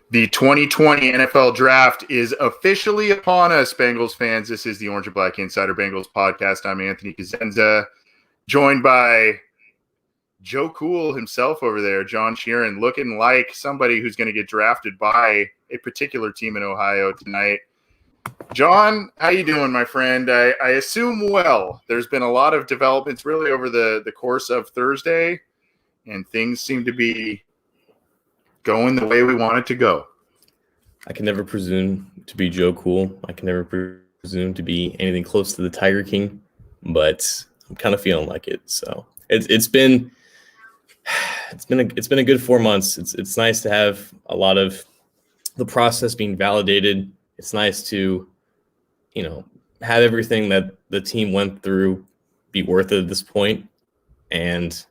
The 2020 NFL Draft is officially upon us, Bengals fans. This is the Orange and Black Insider Bengals podcast. I'm Anthony Cosenza, joined by Joe Cool himself over there, John Sheeran, looking like somebody who's going to get drafted by a particular team in Ohio tonight. John, how you doing, my friend? I assume well. There's been a lot of developments really over the course of Thursday, and things seem to be going the way we want it to go. I can never presume to be Joe Cool. I can never presume to be anything close to the Tiger King, but I'm kind of feeling like it. So it's been a good 4 months. It's nice to have a lot of the process being validated. It's nice to, have everything that the team went through be worth it at this point. And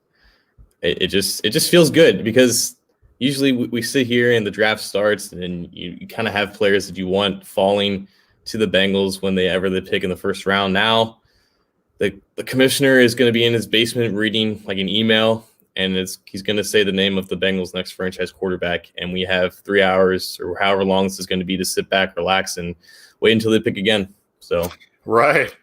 it just feels good because usually we sit here and the draft starts and you kind of have players that you want falling to the Bengals when they pick in the first round. Now the commissioner is going to be in his basement reading like an email, and he's going to say the name of the Bengals' next franchise quarterback. And we have 3 hours or however long this is going to be to sit back, relax, and wait until they pick again. So Right.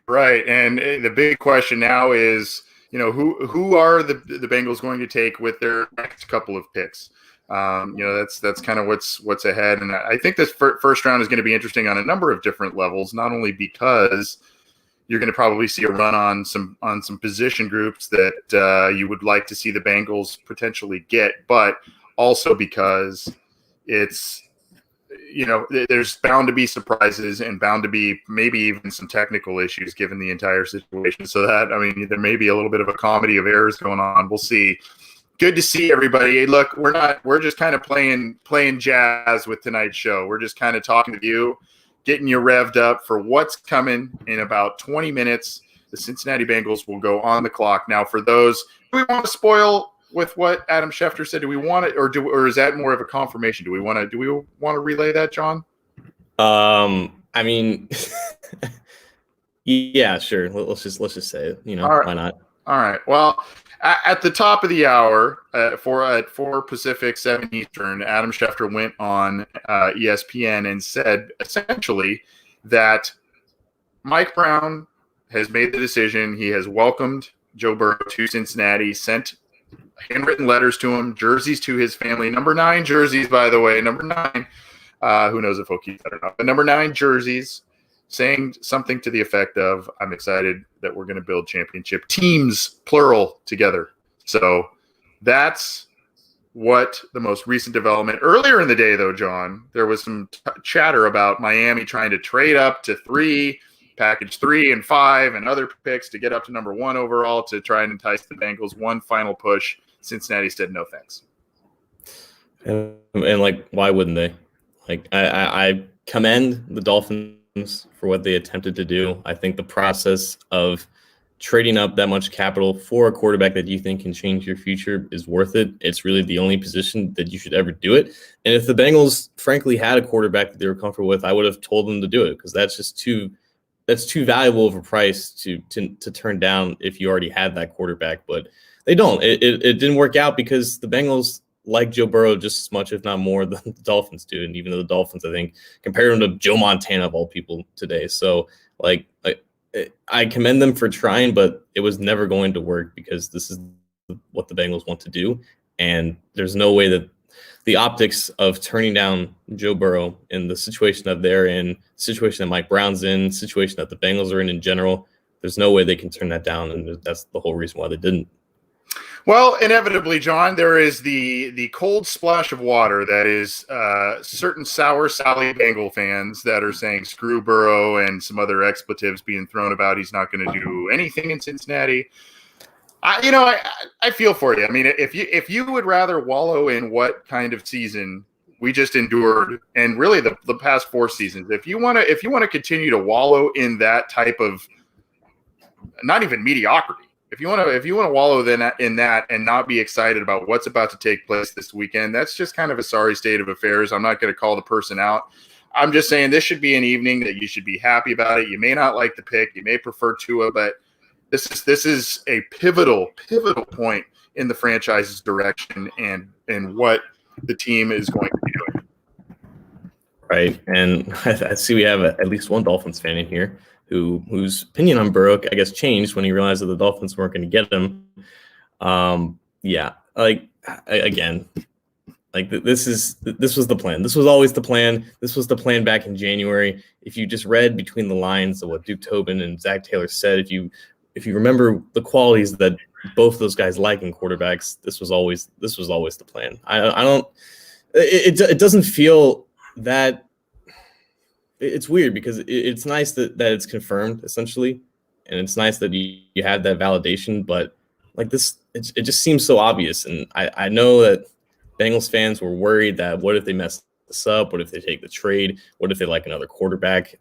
And the big question now is, who are the Bengals going to take with their next couple of picks? That's kind of what's ahead. And I think this first round is going to be interesting on a number of different levels, not only because you're going to probably see a run on some position groups that you would like to see the Bengals potentially get, but also because it's, there's bound to be surprises and bound to be maybe even some technical issues given the entire situation. So there may be a little bit of a comedy of errors going on. We'll see. Good to see everybody. Hey, look, we're just kind of playing jazz with tonight's show. We're just kind of talking to you, getting you revved up for what's coming in about 20 minutes. The Cincinnati Bengals will go on the clock. Now, for those, do we want to spoil with what Adam Schefter said? Do we want it, or is that more of a confirmation? Do we want to relay that, John? Yeah, sure. Let's just say it. Right. Why not? All right. Well, at the top of the hour, at 4 Pacific, 7 Eastern, Adam Schefter went on ESPN and said essentially that Mike Brown has made the decision. He has welcomed Joe Burrow to Cincinnati, sent handwritten letters to him, jerseys to his family. Number 9 jerseys, by the way. Number 9. Who knows if he'll keep that or not. But number 9 jerseys, saying something to the effect of, I'm excited that we're going to build championship teams, plural, together. So that's what the most recent development. Earlier in the day, though, John, there was some chatter about Miami trying to trade up to 3, package 3 and 5 and other picks to get up to number 1 overall to try and entice the Bengals. One final push. Cincinnati said no thanks. And why wouldn't they? I commend the Dolphins for what they attempted to do. I think the process of trading up that much capital for a quarterback that you think can change your future is worth it. It's really the only position that you should ever do it. And if the Bengals, frankly, had a quarterback that they were comfortable with, I would have told them to do it because that's just too valuable of a price to turn down if you already had that quarterback. But they don't. It didn't work out because the Bengals like Joe Burrow just as much, if not more, than the Dolphins do. And even though the Dolphins, I think, compare him to Joe Montana of all people today. So, I commend them for trying, but it was never going to work because this is what the Bengals want to do. And there's no way that the optics of turning down Joe Burrow in the situation that they're in, the situation that Mike Brown's in, the situation that the Bengals are in general, there's no way they can turn that down. And that's the whole reason why they didn't. Well, inevitably, John, there is the cold splash of water that is certain sour Sally Bengal fans that are saying screw Burrow and some other expletives being thrown about. He's not going to do anything in Cincinnati. I feel for you. I mean, if you would rather wallow in what kind of season we just endured, and really the past 4 seasons, if you want to continue to wallow in that type of not even mediocrity. If you want to wallow in that and not be excited about what's about to take place this weekend, that's just kind of a sorry state of affairs. I'm not going to call the person out. I'm just saying this should be an evening that you should be happy about it. You may not like the pick, you may prefer Tua, but this is a pivotal point in the franchise's direction and what the team is going to be doing. Right. And I see we have at least one Dolphins fan in here whose opinion on Burrow, I guess, changed when he realized that the Dolphins weren't going to get him. Yeah, like again, like this was the plan. This was always the plan. This was the plan back in January. If you just read between the lines of what Duke Tobin and Zach Taylor said, if you remember the qualities that both those guys like in quarterbacks, this was always the plan. I don't. It doesn't feel that. It's weird because it's nice that it's confirmed essentially, and it's nice that you have that validation. But like this, it just seems so obvious, and I know that Bengals fans were worried that what if they mess this up? What if they take the trade? What if they like another quarterback?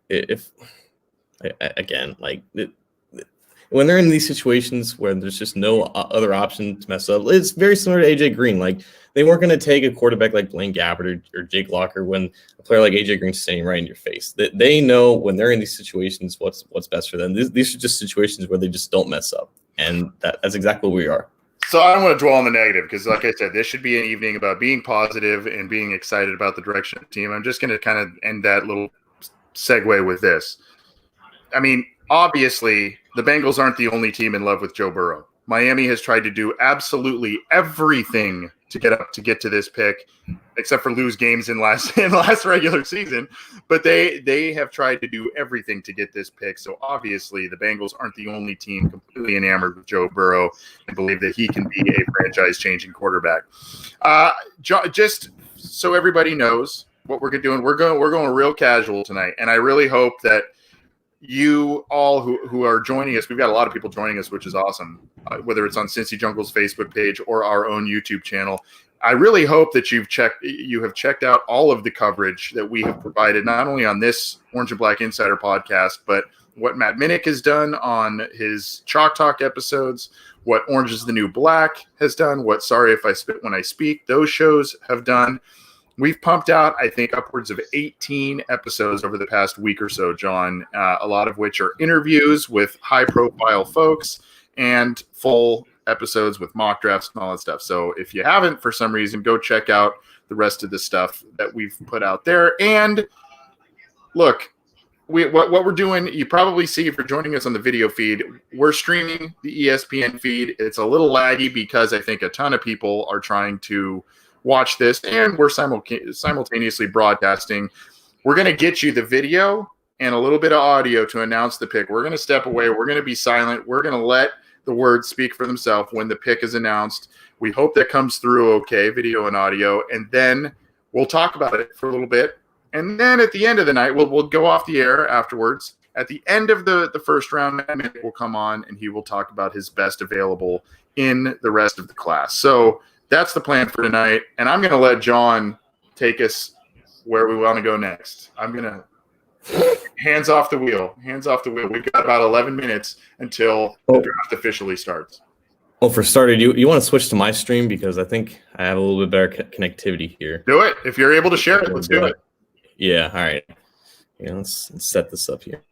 When they're in these situations where there's just no other option to mess up, it's very similar to AJ Green. Like they weren't going to take a quarterback like Blaine Gabbert or Jake Locker when a player like AJ Green's standing right in your face. They know when they're in these situations what's best for them. These are just situations where they just don't mess up, and that's exactly what we are. So I don't want to dwell on the negative because, like I said, this should be an evening about being positive and being excited about the direction of the team. I'm just going to kind of end that little segue with this. I mean, obviously, the Bengals aren't the only team in love with Joe Burrow. Miami has tried to do absolutely everything to get to this pick, except for lose games in last regular season. But they have tried to do everything to get this pick. So obviously, the Bengals aren't the only team completely enamored with Joe Burrow and believe that he can be a franchise-changing quarterback. Just so everybody knows what we're doing, we're going real casual tonight, and I really hope that you all who are joining us, we've got a lot of people joining us, which is awesome, whether it's on Cincy Jungle's Facebook page or our own YouTube channel. I really hope that you have checked out all of the coverage that we have provided, not only on this Orange and Black Insider podcast, but what Matt Minnick has done on his Chalk Talk episodes, what Orange is the New Black has done, what Sorry If I Spit When I Speak, those shows have done. We've pumped out, I think, upwards of 18 episodes over the past week or so, John, a lot of which are interviews with high-profile folks and full episodes with mock drafts and all that stuff. So if you haven't, for some reason, go check out the rest of the stuff that we've put out there. And look, what we're doing, you probably see if you're joining us on the video feed, we're streaming the ESPN feed. It's a little laggy because I think a ton of people are trying to watch this, and we're simultaneously broadcasting. We're going to get you the video and a little bit of audio to announce the pick. We're going to step away. We're going to be silent. We're going to let the words speak for themselves when the pick is announced. We hope that comes through okay, video and audio, and then we'll talk about it for a little bit. And then at the end of the night, we'll go off the air afterwards. At the end of the first round, Matt Minnick will come on, and he will talk about his best available in the rest of the class. So that's the plan for tonight, and I'm going to let John take us where we want to go next. I'm going to hands off the wheel. We've got about 11 minutes until the draft officially starts. Well, for starters, you want to switch to my stream because I think I have a little bit better connectivity here. Do it. If you're able to share it, let's do it. Yeah, all right. Yeah, let's set this up here.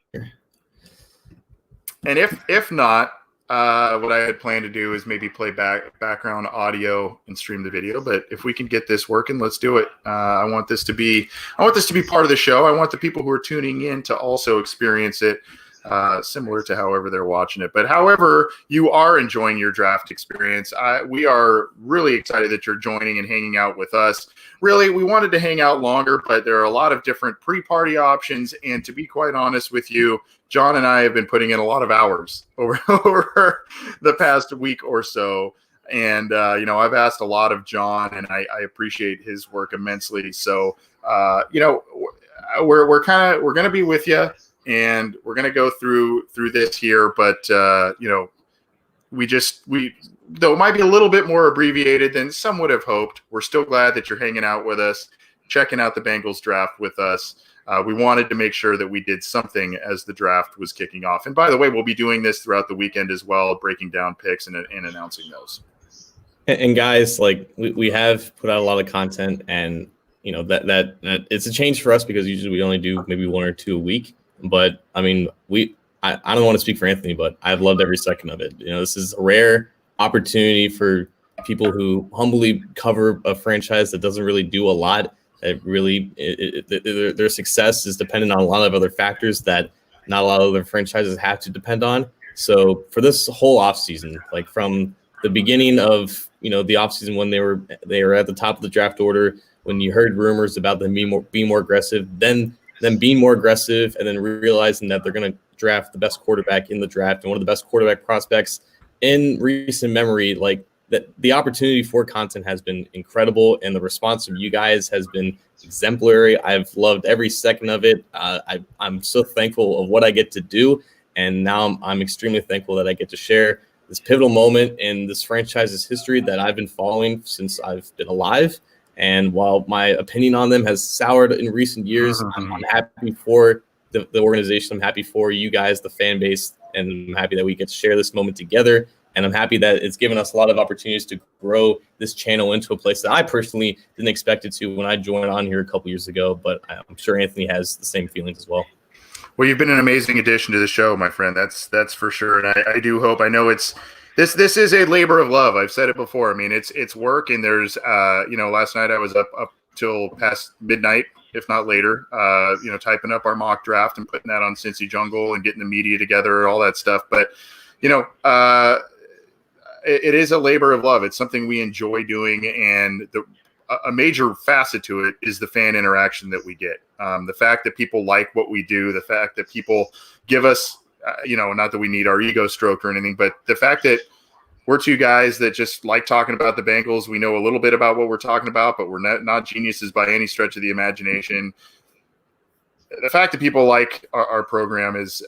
And if not, what I had planned to do is maybe play background audio and stream the video. But if we can get this working, let's do it. I want this to be part of the show. I want the people who are tuning in to also experience it, similar to however they're watching it. But however you are enjoying your draft experience, we are really excited that you're joining and hanging out with us. Really, we wanted to hang out longer, but there are a lot of different pre-party options. And to be quite honest with you, John and I have been putting in a lot of hours over the past week or so. And, I've asked a lot of John, and I appreciate his work immensely. So, we're going to be with you, and we're going to go through this here. But, though it might be a little bit more abbreviated than some would have hoped, we're still glad that you're hanging out with us, checking out the Bengals draft with us. We wanted to make sure that we did something as the draft was kicking off. And by the way, we'll be doing this throughout the weekend as well, breaking down picks and announcing those. And guys, like we have put out a lot of content, and that it's a change for us because usually we only do maybe one or two a week. But I mean, I don't want to speak for Anthony, but I've loved every second of it. This is a rare opportunity for people who humbly cover a franchise that doesn't really do a lot It really, their success is dependent on a lot of other factors that not a lot of other franchises have to depend on. So for this whole offseason, like from the beginning of the offseason when they were at the top of the draft order, when you heard rumors about them being more aggressive, then being more aggressive, and then realizing that they're going to draft the best quarterback in the draft and one of the best quarterback prospects in recent memory, like that the opportunity for content has been incredible, and the response from you guys has been exemplary. I've loved every second of it. I'm so thankful of what I get to do, and now I'm extremely thankful that I get to share this pivotal moment in this franchise's history that I've been following since I've been alive. And while my opinion on them has soured in recent years, I'm happy for the organization. I'm happy for you guys, the fan base, and I'm happy that we get to share this moment together. And I'm happy that it's given us a lot of opportunities to grow this channel into a place that I personally didn't expect it to when I joined on here a couple years ago. But I'm sure Anthony has the same feelings as well. Well, you've been an amazing addition to the show, my friend. That's for sure. And I do hope, I know it's, this is a labor of love. I've said it before. I mean, it's work, and there's, last night I was up till past midnight, if not later, typing up our mock draft and putting that on Cincy Jungle and getting the media together, all that stuff. But, it is a labor of love. It's something we enjoy doing, and a major facet to it is the fan interaction that we get. The fact that people like what we do, the fact that people give us, not that we need our ego stroked or anything, but the fact that we're two guys that just like talking about the Bengals. We know a little bit about what we're talking about, but we're not geniuses by any stretch of the imagination. The fact that people like our program is,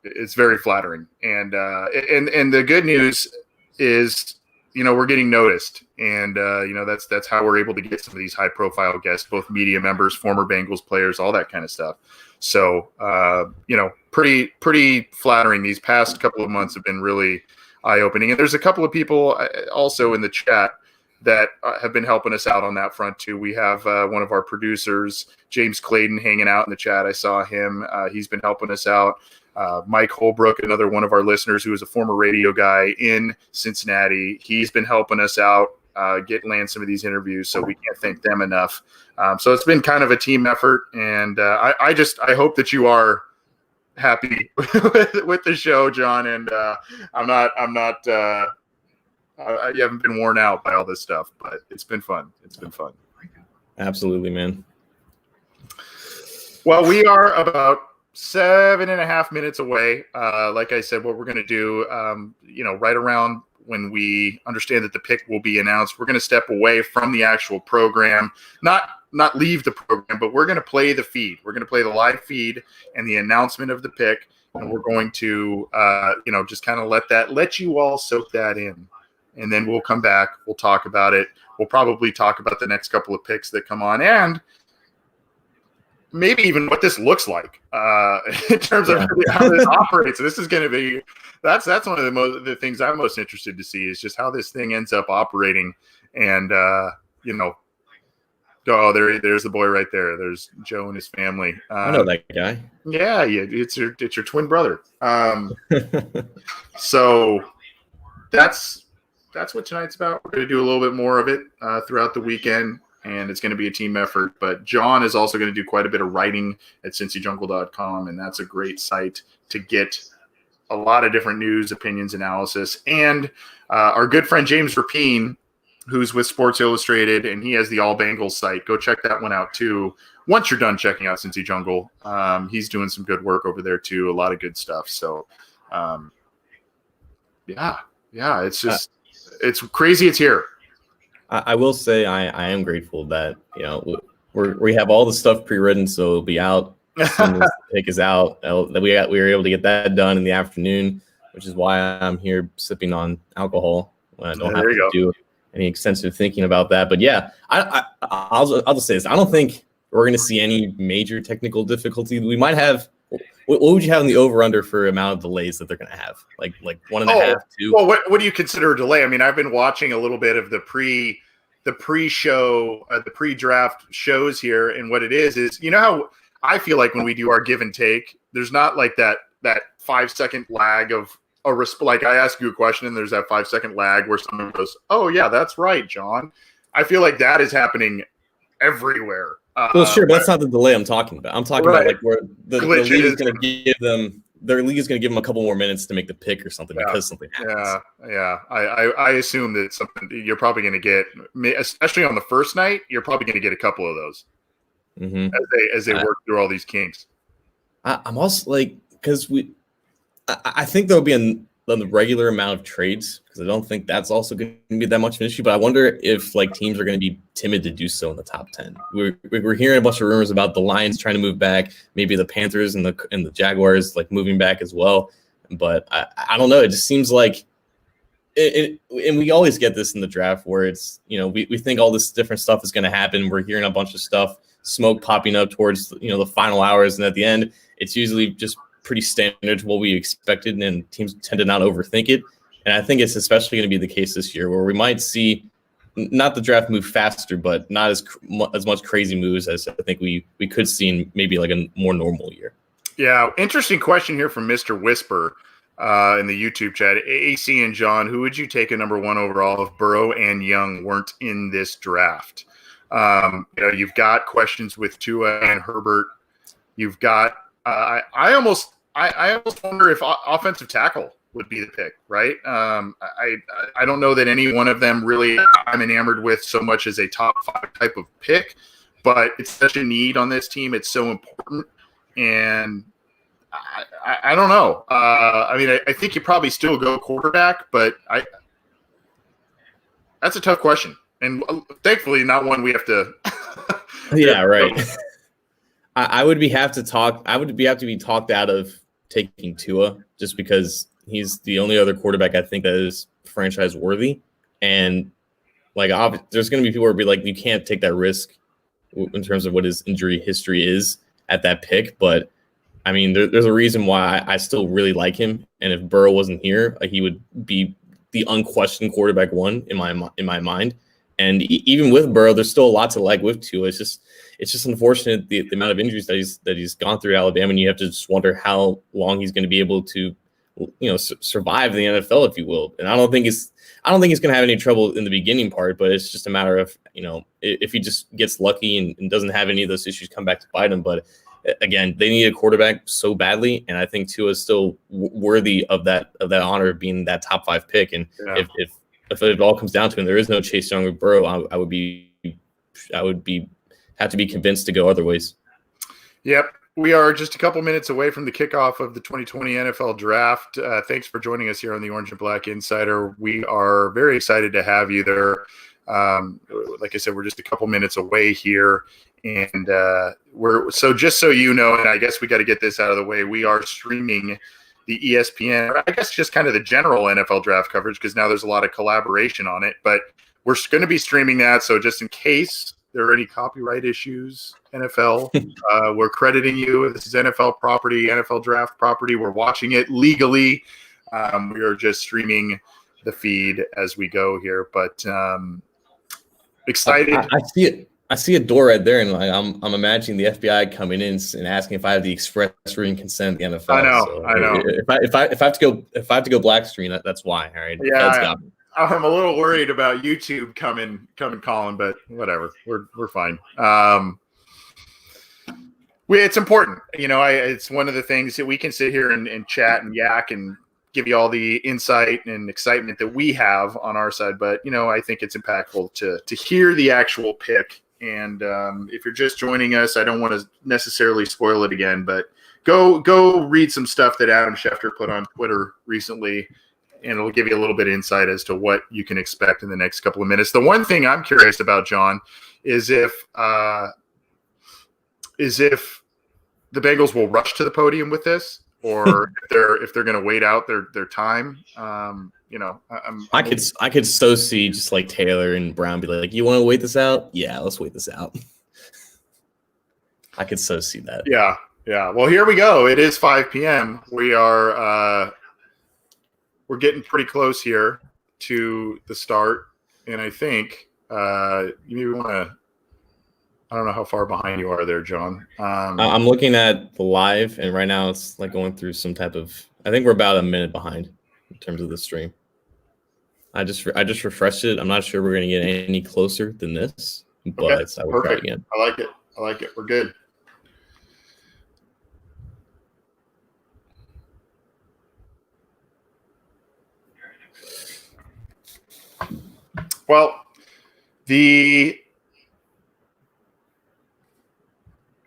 it's very flattering. And the good news is, we're getting noticed, and that's how we're able to get some of these high profile guests, both media members, former Bengals players, all that kind of stuff. So, pretty flattering. These past couple of months have been really eye opening. And there's a couple of people also in the chat that have been helping us out on that front too. We have one of our producers, James Clayton, hanging out in the chat. I saw him. He's been helping us out. Mike Holbrook, another one of our listeners who is a former radio guy in Cincinnati. He's been helping us out land some of these interviews, so we can't thank them enough. So it's been kind of a team effort, and I hope that you are happy with the show, John. And you haven't been worn out by all this stuff, but it's been fun. Absolutely, man. Well, we are about 7.5 minutes away. Like I said, what we're going to do, right around when we understand that the pick will be announced, we're going to step away from the actual program, not leave the program, but we're going to play the feed. We're going to play the live feed and the announcement of the pick. And we're going to, just kind of let you all soak that in. And then we'll come back. We'll talk about it. We'll probably talk about the next couple of picks that come on, and maybe even what this looks like in terms of how this operates. So this is going to be, that's one of the things I'm most interested to see, is just how this thing ends up operating. And, there's the boy right there. There's Joe and his family. I know that guy. Yeah. It's your twin brother. So that's what tonight's about. We're going to do a little bit more of it throughout the weekend, and it's going to be a team effort. But John is also going to do quite a bit of writing at cincyjungle.com, and that's a great site to get a lot of different news, opinions, analysis. And our good friend James Rapine, who's with Sports Illustrated, and he has the All Bengals site. Go check that one out too. Once you're done checking out Cincy Jungle, he's doing some good work over there too. A lot of good stuff. So, it's just it's crazy. It's here. I will say I am grateful that we have all the stuff pre-written, so it'll be out as soon as the pick is out. That we were able to get that done in the afternoon, which is why I'm here sipping on alcohol when I don't have to do any extensive thinking about that. But yeah, I'll just say this: I don't think we're going to see any major technical difficulty. We might have. What would you have in the over/under for amount of delays that they're going to have? Like 1.5, 2? Well, what do you consider a delay? I mean, I've been watching a little bit of the pre-show, the pre-draft shows here, and what it is how I feel like when we do our give and take, there's not like that 5-second lag of a like I ask you a question and there's that 5-second lag where someone goes, "Oh yeah, that's right, John." I feel like that is happening everywhere. Well, sure, but that's not the delay I'm talking about. I'm talking about like where the league is going to give them. Their league is going to give them a couple more minutes to make the pick or something because something happens. Yeah. I assume that something you're probably going to get, especially on the first night, you're probably going to get a couple of those as they work through all these kinks. I'm also like, because I think there'll be the regular amount of trades, because I don't think that's also going to be that much of an issue. But I wonder if like teams are going to be timid to do so in the top 10. We're hearing a bunch of rumors about the Lions trying to move back, maybe the Panthers and the Jaguars like moving back as well. But I don't know. It just seems like, and we always get this in the draft where it's, we think all this different stuff is going to happen. We're hearing a bunch of stuff, smoke popping up towards the final hours, and at the end, it's usually just pretty standard to what we expected, and teams tend to not overthink it. And I think it's especially going to be the case this year, where we might see not the draft move faster, but not as much crazy moves as I think we could see in maybe like a more normal year. Yeah, interesting question here from Mr. Whisper in the YouTube chat. AC and John, who would you take at number 1 overall if Burrow and Young weren't in this draft? You've got questions with Tua and Herbert. You've got I almost wonder if offensive tackle would be the pick, right? I don't know that any one of them really I'm enamored with so much as a top 5 type of pick, but it's such a need on this team. It's so important, and I don't know. I think you probably still go quarterback, but that's a tough question, and thankfully not one we have to. Yeah, right. I would have to be talked out of taking Tua just because he's the only other quarterback I think that is franchise worthy. And like, there's going to be people who will be like, you can't take that risk in terms of what his injury history is at that pick. But I mean, there's a reason why I still really like him. And if Burrow wasn't here, he would be the unquestioned quarterback 1 in my mind. And even with Burrow, there's still a lot to like with Tua. It's just unfortunate the amount of injuries that he's gone through at Alabama, and you have to just wonder how long he's going to be able to, survive the NFL, if you will. And I don't think he's going to have any trouble in the beginning part, but it's just a matter of if he just gets lucky and doesn't have any of those issues come back to bite him. But again, they need a quarterback so badly, and I think Tua is still worthy of that honor of being that top 5 pick. And if it all comes down to it, and there is no Chase Young or Burrow, I would have to be convinced to go other ways. Yep. We are just a couple minutes away from the kickoff of the 2020 NFL Draft. Thanks for joining us here on the Orange and Black Insider. We are very excited to have you there. Like I said, we're just a couple minutes away here. And just so you know, and I guess we got to get this out of the way, we are streaming the ESPN, or I guess just kind of the general NFL draft coverage, because now there's a lot of collaboration on it. But we're going to be streaming that. So just in case there are any copyright issues, NFL, we're crediting you. This is NFL property, NFL draft property. We're watching it legally. We are just streaming the feed as we go here. But excited. I see it. I see a door right there, and I'm imagining the FBI coming in and asking if I have the express written consent of the NFL. I know. If I have to go black screen, that's why. All right. Yeah. I'm a little worried about YouTube coming calling, but whatever. We're fine. It's important. It's one of the things that we can sit here and chat and yak and give you all the insight and excitement that we have on our side. But, I think it's impactful to hear the actual pick. And if you're just joining us, I don't want to necessarily spoil it again, but go read some stuff that Adam Schefter put on Twitter recently, and it'll give you a little bit of insight as to what you can expect in the next couple of minutes. The one thing I'm curious about, John, is if the Bengals will rush to the podium with this, or if they're going to wait out their time. I could so see just like Taylor and Brown be like, "You want to wait this out? Yeah, let's wait this out." I could so see that. Yeah. Well, here we go. It is 5 p.m. We are we're getting pretty close here to the start, and I think you maybe want to. I don't know how far behind you are there, John. I'm looking at the live, and right now it's like going through some type of. I think we're about a minute behind in terms of the stream. I just refreshed it. I'm not sure we're going to get any closer than this, but I would try Perfect. again. I like it. We're good. Well, the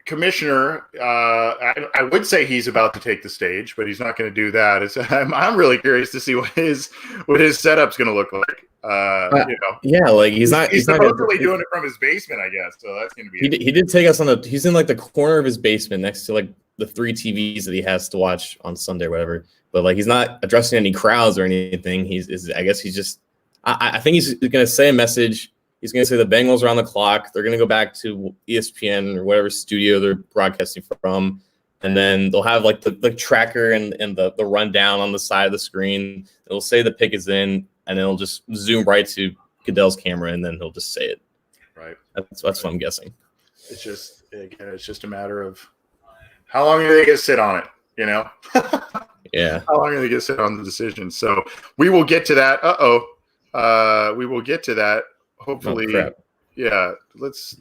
commissioner, I would say he's about to take the stage, but he's not going to do that. I'm really curious to see what his setup's going to look like. Yeah, like he's not supposedly doing it from his basement, I guess. So that's going to be. He did take us on he's in like the corner of his basement next to like the 3 TVs that he has to watch on Sunday or whatever. But like he's not addressing any crowds or anything. I guess he's just. I think he's going to say a message. He's going to say the Bengals are on the clock. They're going to go back to ESPN or whatever studio they're broadcasting from. And then they'll have like the tracker and the rundown on the side of the screen. It'll say the pick is in, and it'll just zoom right to Goodell's camera, and then he'll just say it. Right. That's what I'm guessing. It's just a matter of how long are they going to sit on it, you know? Yeah. How long are they going to sit on the decision? So we will get to that. We will get to that. Hopefully, yeah. Let's.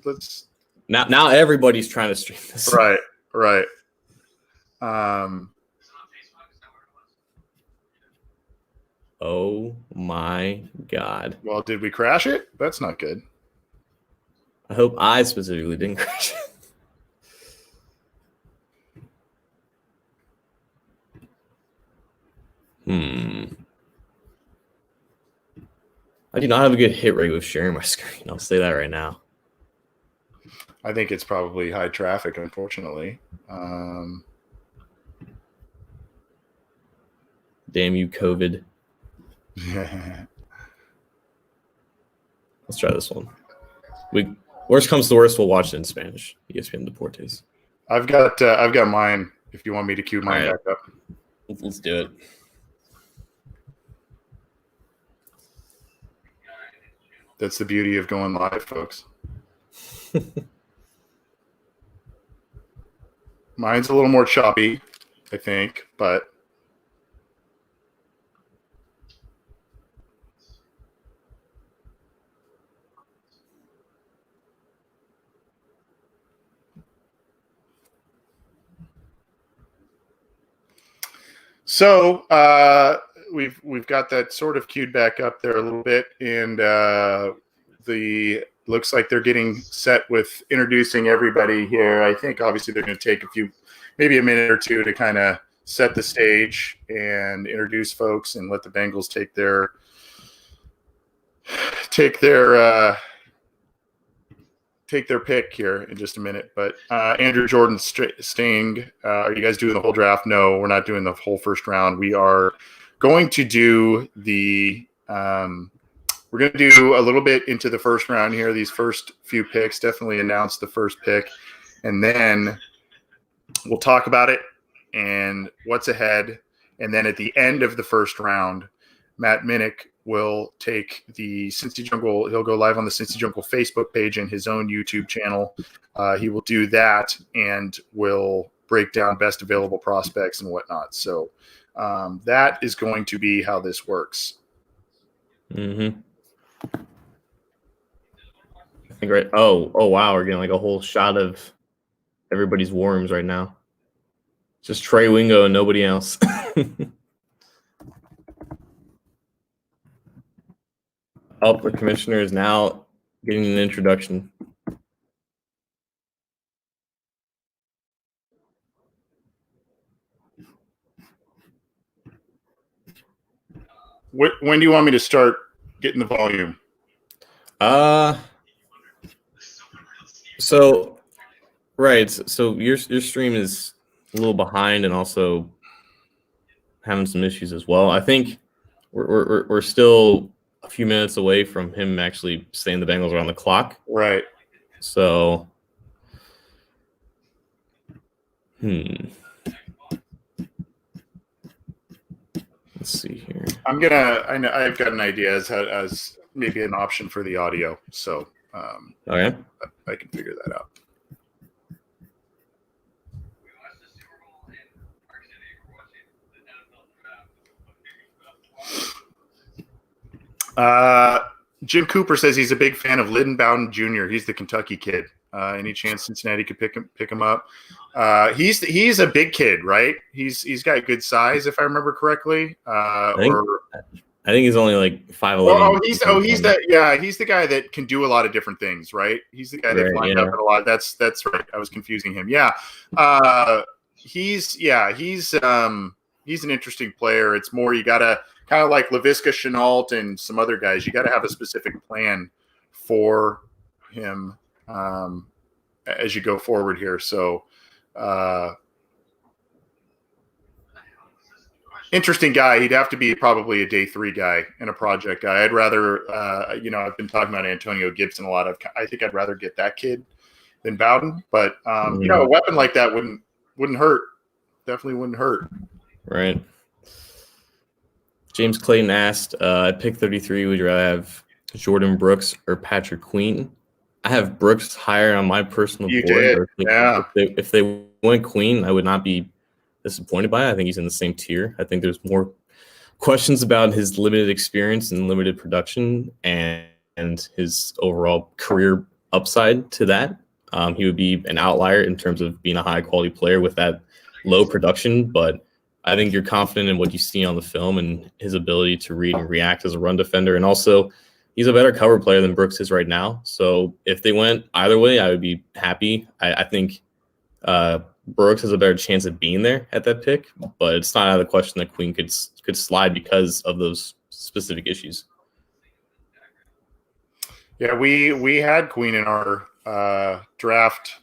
Now everybody's trying to stream this. Right. Oh my God. Well, did we crash it? That's not good. I hope I specifically didn't crash it. I do not have a good hit rate with sharing my screen. I'll say that right now. I think it's probably high traffic, unfortunately. Damn you, COVID. Let's try this one. Worst comes to worst, we'll watch it in Spanish. ESPN Deportes. I've got mine. If you want me to cue mine back up, let's do it. That's the beauty of going live, folks. Mine's a little more choppy, I think, but so we've got that sort of queued back up there a little bit, and the looks like they're getting set with introducing everybody here. I think obviously they're going to take maybe a minute or two to kind of set the stage and introduce folks and let the Bengals take their pick here in just a minute. But Andrew Jordan Sting, are you guys doing the whole draft? No, we're not doing the whole first round. We are going to do we're going to do a little bit into the first round here. These first few picks, definitely announce the first pick, and then we'll talk about it and what's ahead. And then at the end of the first round, Matt Minnick will take the Cincy Jungle. He'll go live on the Cincy Jungle Facebook page and his own YouTube channel. He will do that and will break down best available prospects and whatnot. So that is going to be how this works. Mm-hmm. I think right. Oh wow, we're getting like a whole shot of everybody's worms right now. Just Trey Wingo and nobody else. Oh, the commissioner is now getting an introduction. When do you want me to start getting the volume? So right. So your stream is a little behind and also having some issues as well. I think we're still a few minutes away from him actually saying the Bengals are on the clock. Right. So, let's see here. I've got an idea as maybe an option for the audio. So, Okay. I can figure that out. Jim Cooper says he's a big fan of Lyndon Bowden Jr. He's the Kentucky kid. Any chance Cincinnati could pick him up? He's a big kid, right? He's got good size, if I remember correctly. I think he's only like 5'11". He's the guy that can do a lot of different things, right? He's the guy that lined up at a lot. That's right. I was confusing him. Yeah. He's an interesting player. It's more you gotta kind of like LaVisca Chenault and some other guys. You got to have a specific plan for him as you go forward here. So. Interesting guy. He'd have to be probably a day 3 guy and a project guy. I'd rather, I've been talking about Antonio Gibson a lot. I think I'd rather get that kid than Bowden. But a weapon like that wouldn't hurt. Definitely wouldn't hurt. Right. James Clayton asked, at pick 33, would you rather have Jordan Brooks or Patrick Queen? I have Brooks higher on my personal board. Did. Yeah. If they went Queen, I would not be disappointed by it. I think he's in the same tier. I think there's more questions about his limited experience and limited production and his overall career upside to that. He would be an outlier in terms of being a high quality player with that low production, but I think you're confident in what you see on the film and his ability to read and react as a run defender. And also he's a better cover player than Brooks is right now. So if they went either way, I would be happy. I think Brooks has a better chance of being there at that pick, but it's not out of the question that Queen could slide because of those specific issues. Yeah, we had Queen in our draft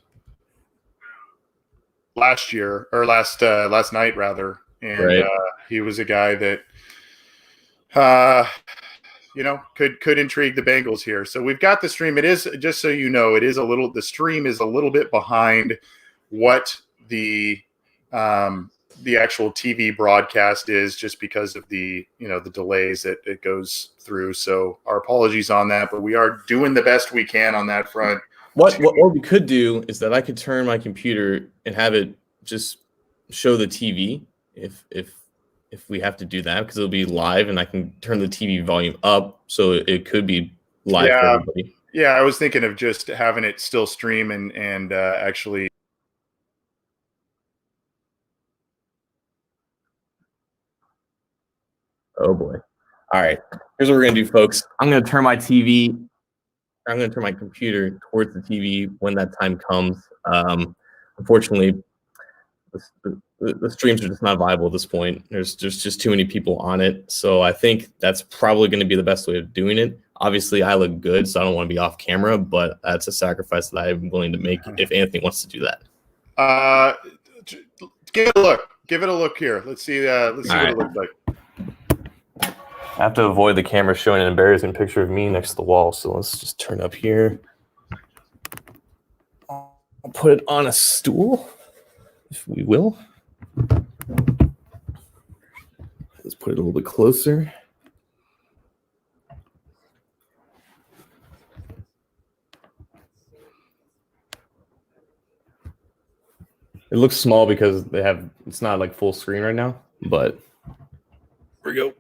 last year or last night rather, and he was a guy that could intrigue the Bengals here. So we've got the stream. It is, just so you know, the stream is a little bit behind what the actual TV broadcast is, just because of the delays that it goes through. So our apologies on that, but we are doing the best we can on that front. What we could do is that I could turn my computer and have it just show the TV if we have to do that, because it'll be live and I can turn the TV volume up so it could be live for everybody. Yeah, I was thinking of just having it still stream and actually. Oh boy. All right. Here's what we're going to do, folks. I'm going to turn my computer towards the TV when that time comes. Unfortunately, the streams are just not viable at this point. There's just too many people on it. So I think that's probably going to be the best way of doing it. Obviously, I look good, so I don't want to be off camera, but that's a sacrifice that I'm willing to make if Anthony wants to do that. Give it a look. Give it a look here. Let's see what it looks like. I have to avoid the camera showing an embarrassing picture of me next to the wall, so let's just turn up here. I'll put it on a stool, if we will. Let's put it a little bit closer. It looks small because it's not like full screen right now, but here we go.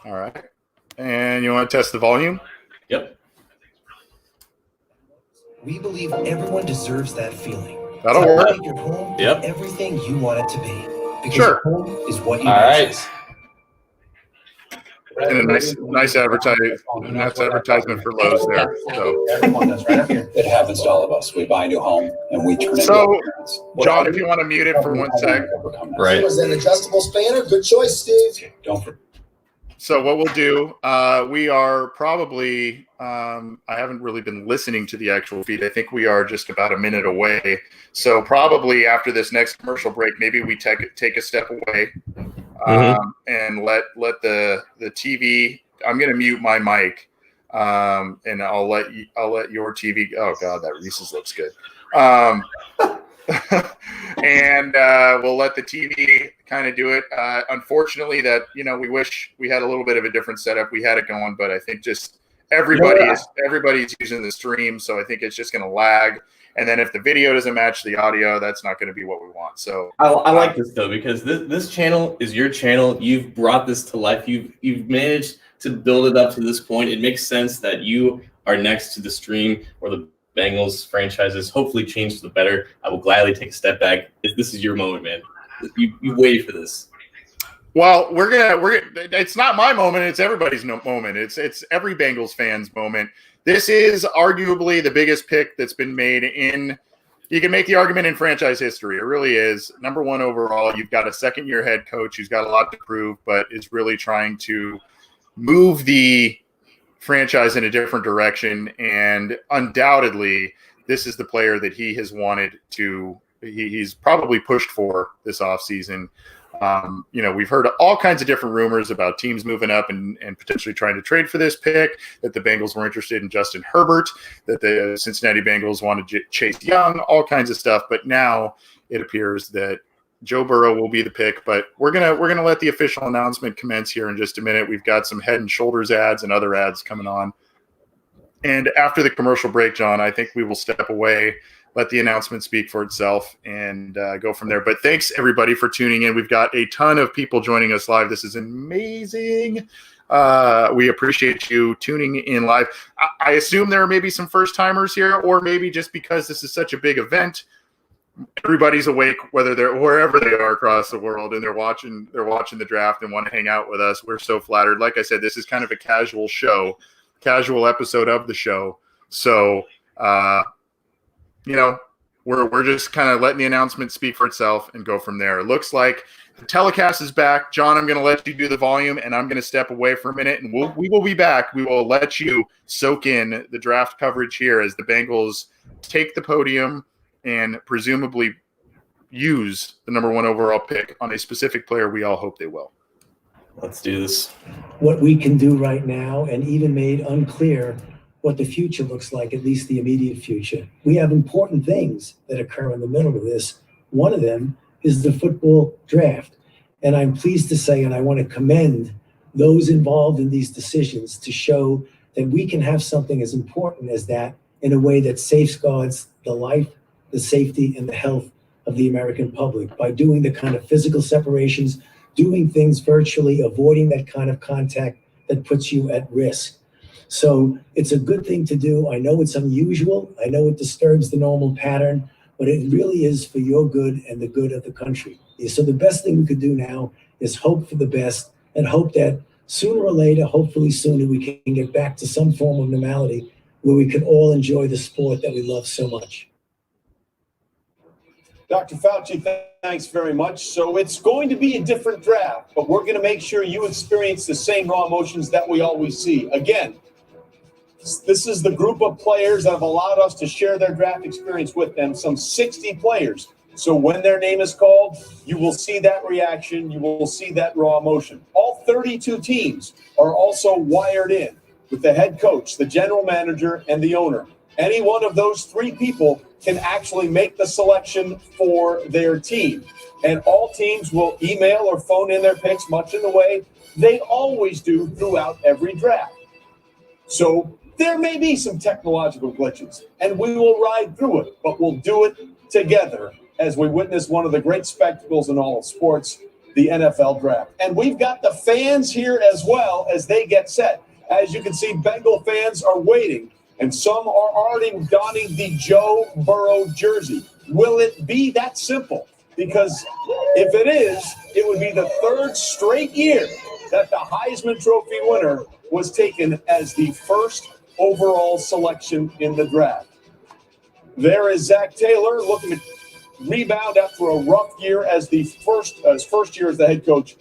All right. And you want to test the volume? Yep. We believe everyone deserves that feeling. That'll work. Make your home everything you want it to be. Because sure. Home is what you All right. And a nice advertisement for Lowe's there. So Everyone does right up here. It happens to all of us. We buy a new home and we turn it so John, if you want to mute it for 1 sec. Right. Was an adjustable spanner? Good choice, Steve. So what we'll do, we are probably, I haven't really been listening to the actual feed. I think we are just about a minute away. So probably after this next commercial break, maybe we take a step away and let the TV. I'm going to mute my mic, and I'll let your TV. Oh God, that Reese's looks good. And we'll let the TV kind of do it. Unfortunately, that we wish we had a little bit of a different setup. We had it going, but I think just everybody's using the stream, so I think it's just going to lag. And then if the video doesn't match the audio, that's not going to be what we want. So I like this though, because this channel is your channel. You've brought this to life. You've managed to build it up to this point. It makes sense that you are next to the stream where the Bengals franchises hopefully change for the better. I will gladly take a step back. This is your moment, man. You waited for this. Well, we're gonna. It's not my moment. It's everybody's moment. It's every Bengals fan's moment. This is arguably the biggest pick that's been made in. You can make the argument in franchise history. It really is. Number one overall. You've got a second-year head coach who's got a lot to prove, but is really trying to move the franchise in a different direction. And undoubtedly, this is the player that he has wanted to. He's probably pushed for this offseason. We've heard all kinds of different rumors about teams moving up and potentially trying to trade for this pick, that the Bengals were interested in Justin Herbert, that the Cincinnati Bengals wanted Chase Young, all kinds of stuff. But now it appears that Joe Burrow will be the pick. But we're gonna let the official announcement commence here in just a minute. We've got some Head and Shoulders ads and other ads coming on. And after the commercial break, John, I think we will step away, let the announcement speak for itself, and go from there. But thanks, everybody, for tuning in. We've got a ton of people joining us live. This is amazing. We appreciate you tuning in live. I assume there are maybe some first-timers here, or maybe just because this is such a big event, everybody's awake, whether they're wherever they are across the world, and they're watching the draft and want to hang out with us. We're so flattered. Like I said, this is kind of a casual episode of the show. So, we're just kind of letting the announcement speak for itself and go from there. It looks like the telecast is back. John, I'm going to let you do the volume, and I'm going to step away for a minute, and we will be back. We will let you soak in the draft coverage here as the Bengals take the podium and presumably use the number one overall pick on a specific player we all hope they will. Let's do this. What we can do right now, and even made unclear what the future looks like, at least the immediate future. We have important things that occur in the middle of this. One of them is the football draft. And I'm pleased to say, and I want to commend those involved in these decisions to show that we can have something as important as that in a way that safeguards the life, the safety, and the health of the American public by doing the kind of physical separations, doing things virtually, avoiding that kind of contact that puts you at risk. So it's a good thing to do. I know it's unusual. I know it disturbs the normal pattern, but it really is for your good and the good of the country. So the best thing we could do now is hope for the best and hope that sooner or later, hopefully sooner, we can get back to some form of normality where we can all enjoy the sport that we love so much. Dr. Fauci, thanks very much. So it's going to be a different draft, but we're going to make sure you experience the same raw emotions that we always see. Again, this is the group of players that have allowed us to share their draft experience with them, some 60 players. So when their name is called, you will see that reaction. You will see that raw emotion. All 32 teams are also wired in with the head coach, the general manager, and the owner. Any one of those three people can actually make the selection for their team. And all teams will email or phone in their picks, much in the way they always do throughout every draft. So there may be some technological glitches, and we will ride through it, but we'll do it together as we witness one of the great spectacles in all of sports, the NFL draft. And we've got the fans here as well as they get set. As you can see, Bengal fans are waiting, and some are already donning the Joe Burrow jersey. Will it be that simple? Because if it is, it would be the third straight year that the Heisman Trophy winner was taken as the first overall selection in the draft. There is Zach Taylor looking to rebound after a rough year as his first year as the head coach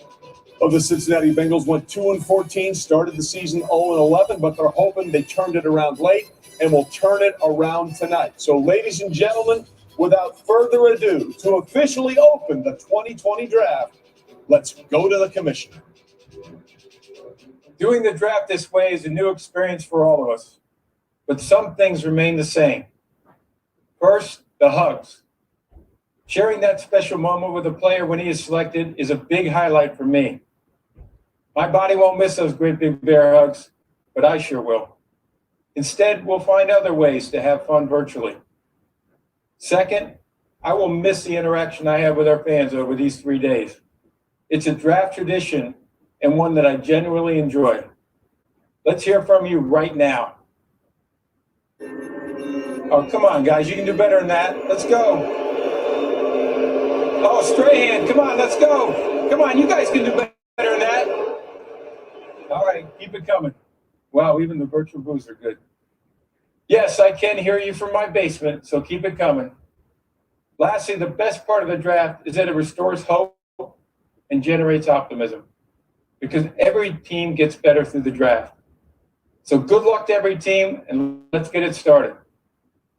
of the Cincinnati Bengals. Went 2-14, started the season 0-11, but they're hoping they turned it around late and will turn it around tonight. So, ladies and gentlemen, without further ado, to officially open the 2020 draft, let's go to the commissioner. Doing the draft this way is a new experience for all of us, but some things remain the same. First, the hugs. Sharing that special moment with a player when he is selected is a big highlight for me. My body won't miss those great big bear hugs, but I sure will. Instead, we'll find other ways to have fun virtually. Second, I will miss the interaction I have with our fans over these 3 days. It's a draft tradition and one that I genuinely enjoy. Let's hear from you right now. Oh, come on, guys. You can do better than that. Let's go. Oh, Strahan, come on, let's go. Come on, you guys can do better than that. All right, keep it coming. Wow, even the virtual boos are good. Yes, I can hear you from my basement, so keep it coming. Lastly, the best part of the draft is that it restores hope and generates optimism, because every team gets better through the draft. So good luck to every team, and let's get it started.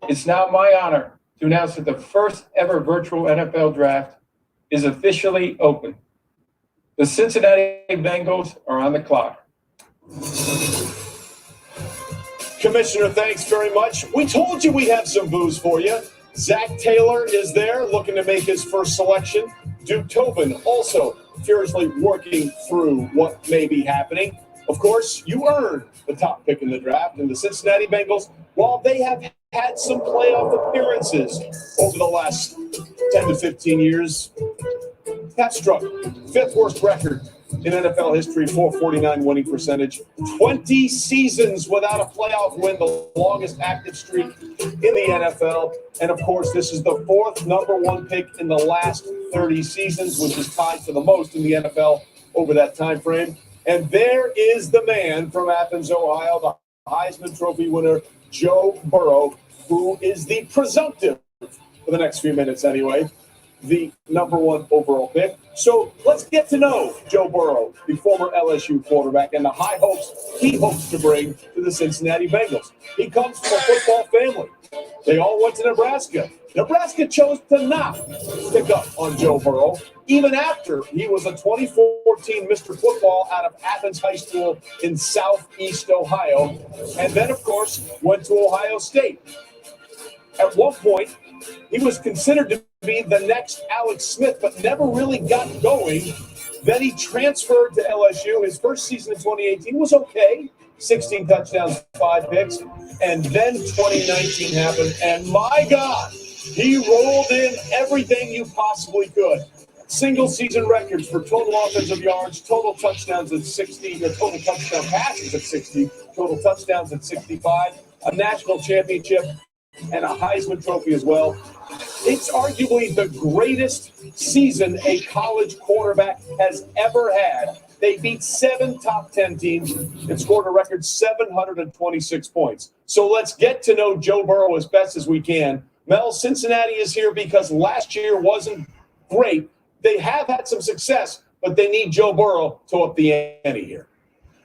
It's now my honor to announce that the first ever virtual NFL draft is officially open. The Cincinnati Bengals are on the clock. Commissioner, thanks very much. We told you we have some booze for you. Zach Taylor is there looking to make his first selection. Duke Tobin also furiously working through what may be happening. Of course, you earned the top pick in the draft, and the Cincinnati Bengals, while they have had some playoff appearances over the last 10 to 15 years, have struggled. Fifth worst record in NFL history, 449 winning percentage. 20 seasons without a playoff win, the longest active streak in the NFL. And of course, this is the fourth number one pick in the last 30 seasons, which is tied for the most in the NFL over that time frame. And there is the man from Athens, Ohio, the Heisman Trophy winner, Joe Burrow, who is the presumptive, for the next few minutes anyway, the number one overall pick. So let's get to know Joe Burrow, the former LSU quarterback, and the high hopes he hopes to bring to the Cincinnati Bengals. He comes from a football family. They all went to Nebraska. Nebraska chose to not pick up on Joe Burrow, even after he was a 2014 Mr. Football out of Athens High School in southeast Ohio, and then, of course, went to Ohio State. At one point, he was considered to be the next Alex Smith, but never really got going. Then he transferred to LSU. His first season in 2018 was okay. 16 touchdowns, 5 picks. And then 2019 happened, and my God, he rolled in everything you possibly could. Single season records for total offensive yards, total touchdowns at 60, total touchdown passes at 60, total touchdowns at 65, a national championship, and a Heisman Trophy as well. It's arguably the greatest season a college quarterback has ever had. They beat 7 top 10 teams and scored a record 726 points. So let's get to know Joe Burrow as best as we can. Mel, Cincinnati is here because last year wasn't great. They have had some success, but they need Joe Burrow to up the ante here.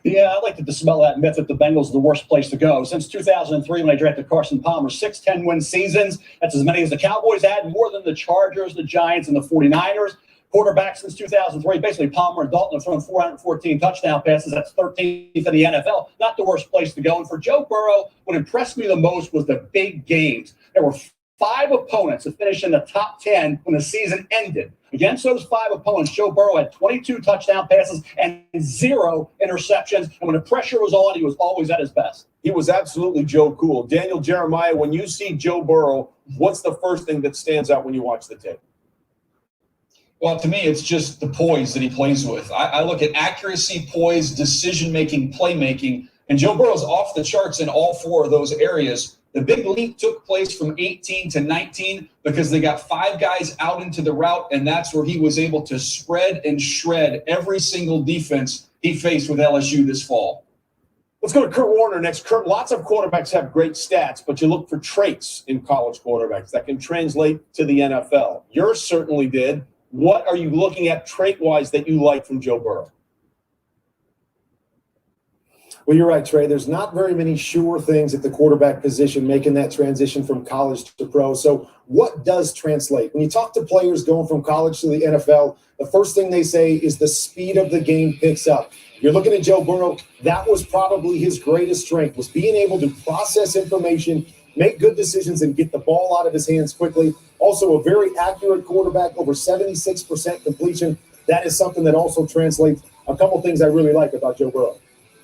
Yeah, I'd like to dispel that myth that the Bengals are the worst place to go. Since 2003, when they drafted Carson Palmer, 6 10-win seasons. That's as many as the Cowboys had, more than the Chargers, the Giants, and the 49ers. Quarterback since 2003, basically Palmer and Dalton have thrown 414 touchdown passes. That's 13th in the NFL. Not the worst place to go. And for Joe Burrow, what impressed me the most was the big games. There were 5 opponents that finished in the top 10 when the season ended. Against those 5 opponents, Joe Burrow had 22 touchdown passes and 0 interceptions. And when the pressure was on, he was always at his best. He was absolutely Joe Cool. Daniel Jeremiah, when you see Joe Burrow, what's the first thing that stands out when you watch the tape? Well, to me, it's just the poise that he plays with. I look at accuracy, poise, decision-making, playmaking, and Joe Burrow's off the charts in all 4 of those areas. The big leap took place from 18 to 19 because they got 5 guys out into the route, and that's where he was able to spread and shred every single defense he faced with LSU this fall. Let's go to Kurt Warner next. Kurt, lots of quarterbacks have great stats, but you look for traits in college quarterbacks that can translate to the NFL. Yours certainly did. What are you looking at trait-wise that you like from Joe Burrow? Well, you're right, Trey. There's not very many sure things at the quarterback position making that transition from college to pro. So what does translate? When you talk to players going from college to the NFL, the first thing they say is the speed of the game picks up. You're looking at Joe Burrow. That was probably his greatest strength, was being able to process information, make good decisions, and get the ball out of his hands quickly. Also, a very accurate quarterback, over 76% completion. That is something that also translates. A couple things I really like about Joe Burrow.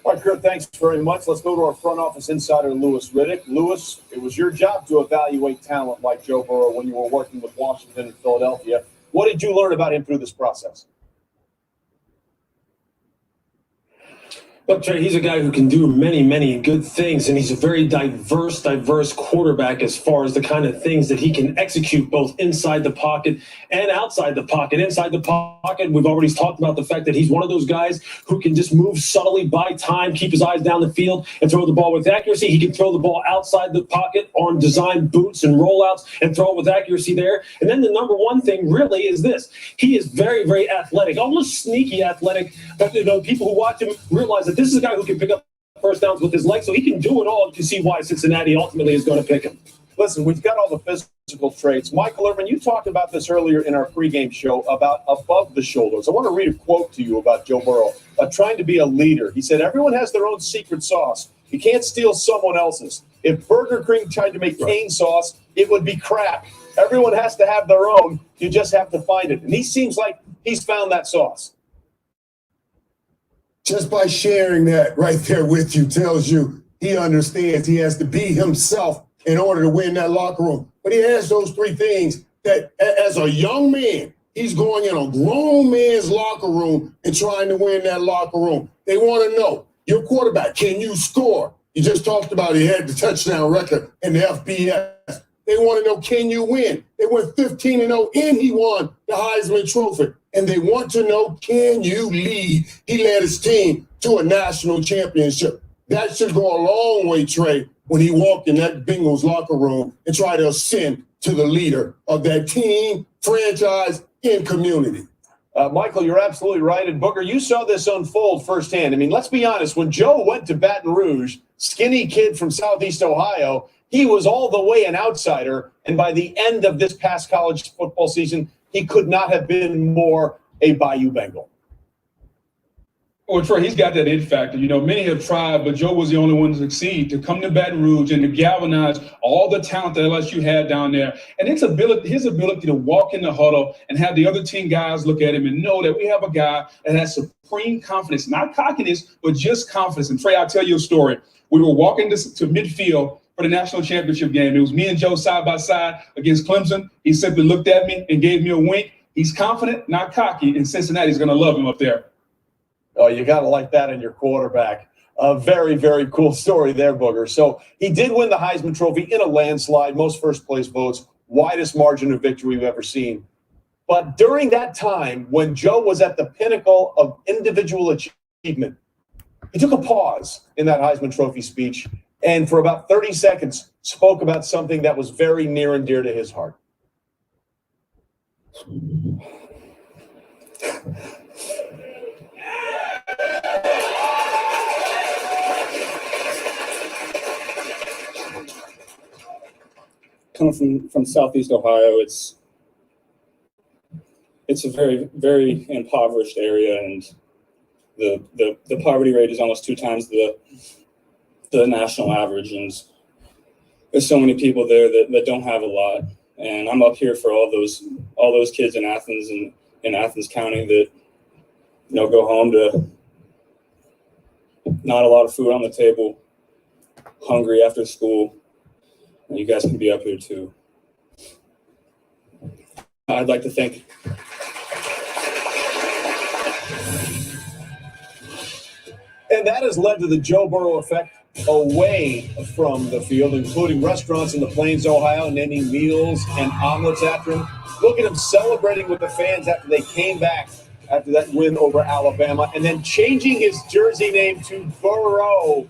All right, Kurt, thanks very much. Let's go to our front office insider, Louis Riddick. Louis, it was your job to evaluate talent like Joe Burrow when you were working with Washington and Philadelphia. What did you learn about him through this process? Look, Trey, he's a guy who can do many, many good things, and he's a very diverse quarterback as far as the kind of things that he can execute both inside the pocket and outside the pocket. Inside the pocket, we've already talked about the fact that he's one of those guys who can just move subtly, buy time, keep his eyes down the field, and throw the ball with accuracy. He can throw the ball outside the pocket on design boots and rollouts and throw it with accuracy there. And then the number one thing really is this. He is very, very athletic, almost sneaky athletic, but people who watch him realize that this is a guy who can pick up first downs with his legs, so he can do it all. You can see why Cincinnati ultimately is going to pick him. Listen, we've got all the physical traits. Michael Irvin, you talked about this earlier in our pregame show about above the shoulders. I want to read a quote to you about Joe Burrow, trying to be a leader. He said, everyone has their own secret sauce. You can't steal someone else's. If Burger King tried to make cane sauce, it would be crap. Everyone has to have their own. You just have to find it. And he seems like he's found that sauce. Just by sharing that right there with you tells you he understands he has to be himself in order to win that locker room. But he has those three things that as a young man, he's going in a grown man's locker room and trying to win that locker room. They want to know, your quarterback, can you score? You just talked about he had the touchdown record in the FBS. They want to know, can you win? They went 15-0 and he won the Heisman Trophy. And they want to know, can you lead? He led his team to a national championship. That should go a long way, Trey, when he walked in that Bengals locker room and tried to ascend to the leader of that team, franchise, and community. Michael, you're absolutely right. And Booker, you saw this unfold firsthand. I mean, let's be honest. When Joe went to Baton Rouge, skinny kid from Southeast Ohio, he was all the way an outsider. And by the end of this past college football season, he could not have been more a Bayou Bengal. Well, Trey, he's got that it factor. Many have tried, but Joe was the only one to succeed, to come to Baton Rouge and to galvanize all the talent that LSU had down there. And his ability to walk in the huddle and have the other team guys look at him and know that we have a guy that has supreme confidence, not cockiness, but just confidence. And Trey, I'll tell you a story. We were walking to midfield for the national championship game. It was me and Joe side by side against Clemson. He simply looked at me and gave me a wink. He's confident, not cocky, and Cincinnati's going to love him up there. Oh, you got to like that in your quarterback. A very, very cool story there, Booger. So he did win the Heisman Trophy in a landslide, most first-place votes, widest margin of victory we've ever seen. But during that time, when Joe was at the pinnacle of individual achievement, he took a pause in that Heisman Trophy speech and for about 30 seconds spoke about something that was very near and dear to his heart. Coming from Southeast Ohio, it's a very, very impoverished area, and the poverty rate is almost 2 times the national average, and there's so many people there that don't have a lot. And I'm up here for all those kids in Athens and in Athens County that go home to not a lot of food on the table, hungry after school. And you guys can be up here too. I'd like to thank. And that has led to the Joe Burrow effect away from the field, including restaurants in the Plains, Ohio, naming meals and omelets after him. Look at him celebrating with the fans after they came back after that win over Alabama, and then changing his jersey name to Burrow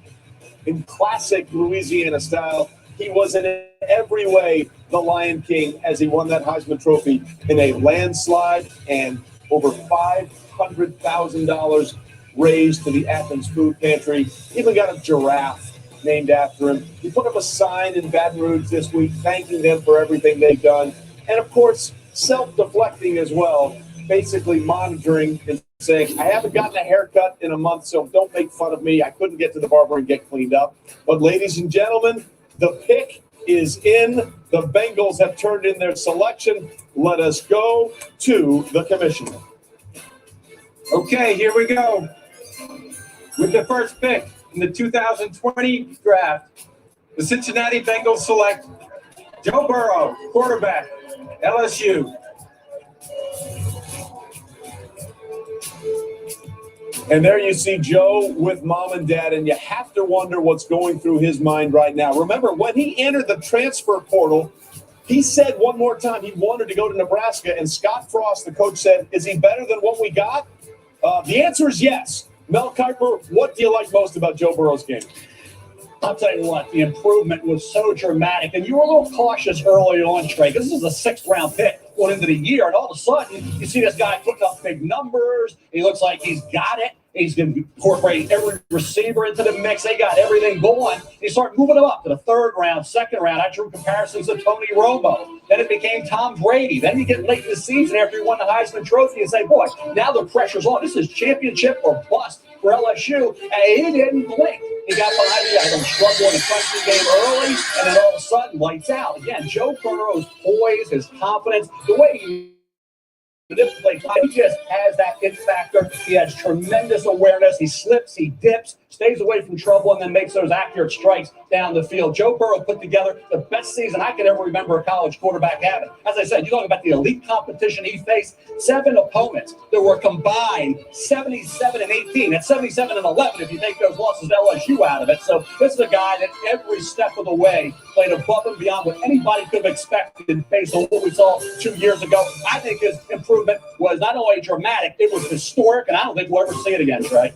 in classic Louisiana style. He was in every way the Lion King as he won that Heisman Trophy in a landslide, and over $500,000 raised to the Athens Food Pantry. Even got a giraffe named after him. He put up a sign in Baton Rouge this week thanking them for everything they've done. And, of course, self-deflecting as well, basically monitoring and saying, I haven't gotten a haircut in a month, so don't make fun of me. I couldn't get to the barber and get cleaned up. But, ladies and gentlemen, the pick is in. The Bengals have turned in their selection. Let us go to the commissioner. Okay, here we go. With the first pick in the 2020 draft, the Cincinnati Bengals select Joe Burrow, quarterback, LSU. And there you see Joe with mom and dad, and you have to wonder what's going through his mind right now. Remember, when he entered the transfer portal, he said one more time he wanted to go to Nebraska, and Scott Frost, the coach, said, is he better than what we got? The answer is yes. Mel Kiper, what do you like most about Joe Burrow's game? I'll tell you what, the improvement was so dramatic. And you were a little cautious early on, Trey, because this is a sixth-round pick going into the year. And all of a sudden, you see this guy putting up big numbers. He looks like he's got it. He's going to incorporate every receiver into the mix. They got everything going. You start moving them up to the third round, second round. I drew comparisons to Tony Romo. Then it became Tom Brady. Then you get late in the season after you won the Heisman Trophy and say, boy, now the pressure's on. This is championship or bust for LSU. And he didn't blink. He got behind the item, struggled in the country game early, and then all of a sudden, lights out. Again, Joe Burrow's poise, his confidence, the way he manipulates, he just has that it factor. He has tremendous awareness. He slips, he dips, stays away from trouble, and then makes those accurate strikes down the field. Joe Burrow put together the best season I can ever remember a college quarterback having. As I said, you talk about the elite competition he faced, 7 opponents that were combined 77-18. That's 77-11 if you take those losses to LSU out of it. So this is a guy that every step of the way played above and beyond what anybody could have expected based on what we saw 2 years ago. I think his improvement was not only dramatic, it was historic, and I don't think we'll ever see it again, Trey.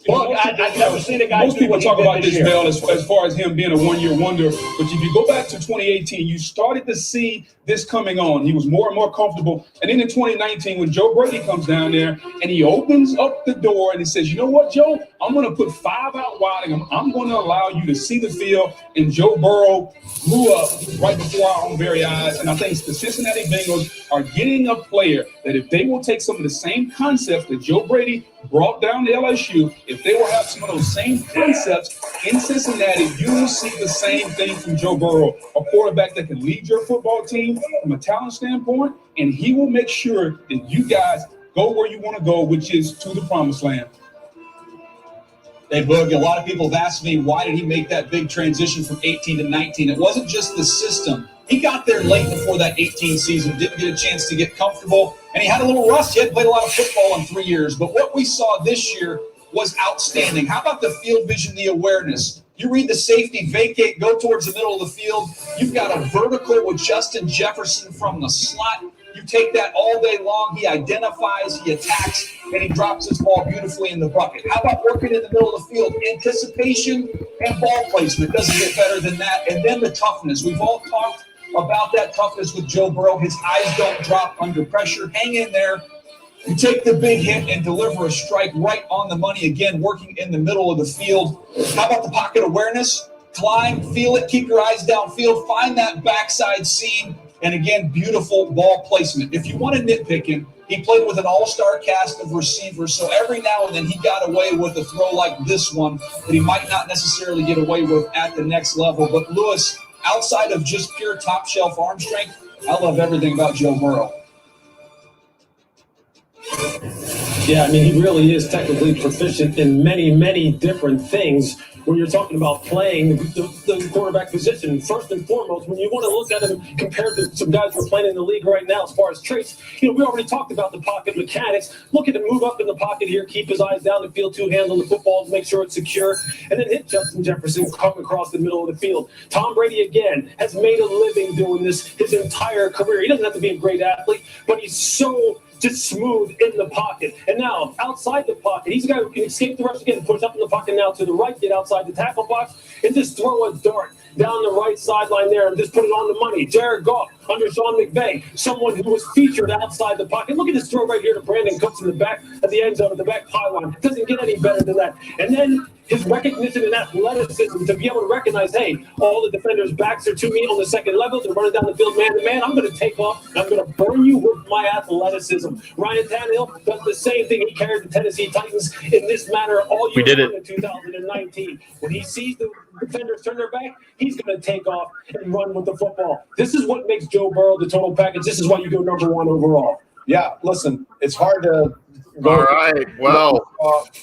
Look, I've never seen a guy. Most people talk about this, Mel, as far as him being a one-year wonder. But if you go back to 2018, you started to see this coming on. He was more and more comfortable. And then in 2019, when Joe Brady comes down there and he opens up the door and he says, you know what, Joe, I'm going to put 5 out wide and I'm going to allow you to see the field. And Joe Burrow grew up right before our own very eyes. And I think the Cincinnati Bengals are getting a player that if they will take some of the same concepts that Joe Brady brought down to LSU, if they will have some of those same concepts in Cincinnati, you will see the same thing from Joe Burrow, a quarterback that can lead your football team from a talent standpoint, and he will make sure that you guys go where you want to go, which is to the promised land. Hey, Boog, a lot of people have asked me, why did he make that big transition from 18 to 19? It wasn't just the system. He got there late before that 18 season, didn't get a chance to get comfortable, and he had a little rust. He hadn't played a lot of football in 3 years. But what we saw this year was outstanding. How about the field vision, the awareness? You read the safety, vacate, go towards the middle of the field. You've got a vertical with Justin Jefferson from the slot. You take that all day long. He identifies, he attacks, and he drops his ball beautifully in the bucket. How about working in the middle of the field? Anticipation and ball placement doesn't get better than that. And then the toughness. We've all talked about that toughness with Joe Burrow. His eyes don't drop under pressure. Hang in there. You take the big hit and deliver a strike right on the money. Again, working in the middle of the field. How about the pocket awareness? Climb, feel it, keep your eyes downfield, find that backside seam. And again, beautiful ball placement. If you want to nitpick him, he played with an all-star cast of receivers, so every now and then he got away with a throw like this one that he might not necessarily get away with at the next level. But Lewis, outside of just pure top-shelf arm strength, I love everything about Joe Burrow. Yeah, I mean, he really is technically proficient in many, many different things. When you're talking about playing the quarterback position, first and foremost, when you want to look at him compared to some guys who are playing in the league right now, as far as traits, we already talked about the pocket mechanics. Look at him move up in the pocket here, keep his eyes down the field, two-hands on the football to make sure it's secure, and then hit Justin Jefferson come across the middle of the field. Tom Brady, again, has made a living doing this his entire career. He doesn't have to be a great athlete, but he's so just smooth in the pocket. And now, outside the pocket, he's a guy who can escape the rush again, push up in the pocket now to the right, get outside the tackle box, and just throw a dart down the right sideline there and just put it on the money. Jared Goff under Sean McVay, someone who was featured outside the pocket. Look at this throw right here to Brandon Cooks in the back at the end zone of the back pylon. It doesn't get any better than that. And then his recognition and athleticism to be able to recognize, hey, all the defenders' backs are to me on the second level. They're running down the field man to man. I'm going to take off, and I'm going to burn you with my athleticism. Ryan Tannehill does the same thing. He carried the Tennessee Titans in this manner all year long in 2019. When he sees the defenders turn their back, he's going to take off and run with the football. This is what makes Joe Burrow the total package. This is why you go number one overall. Yeah, listen, it's hard to go all right. Well,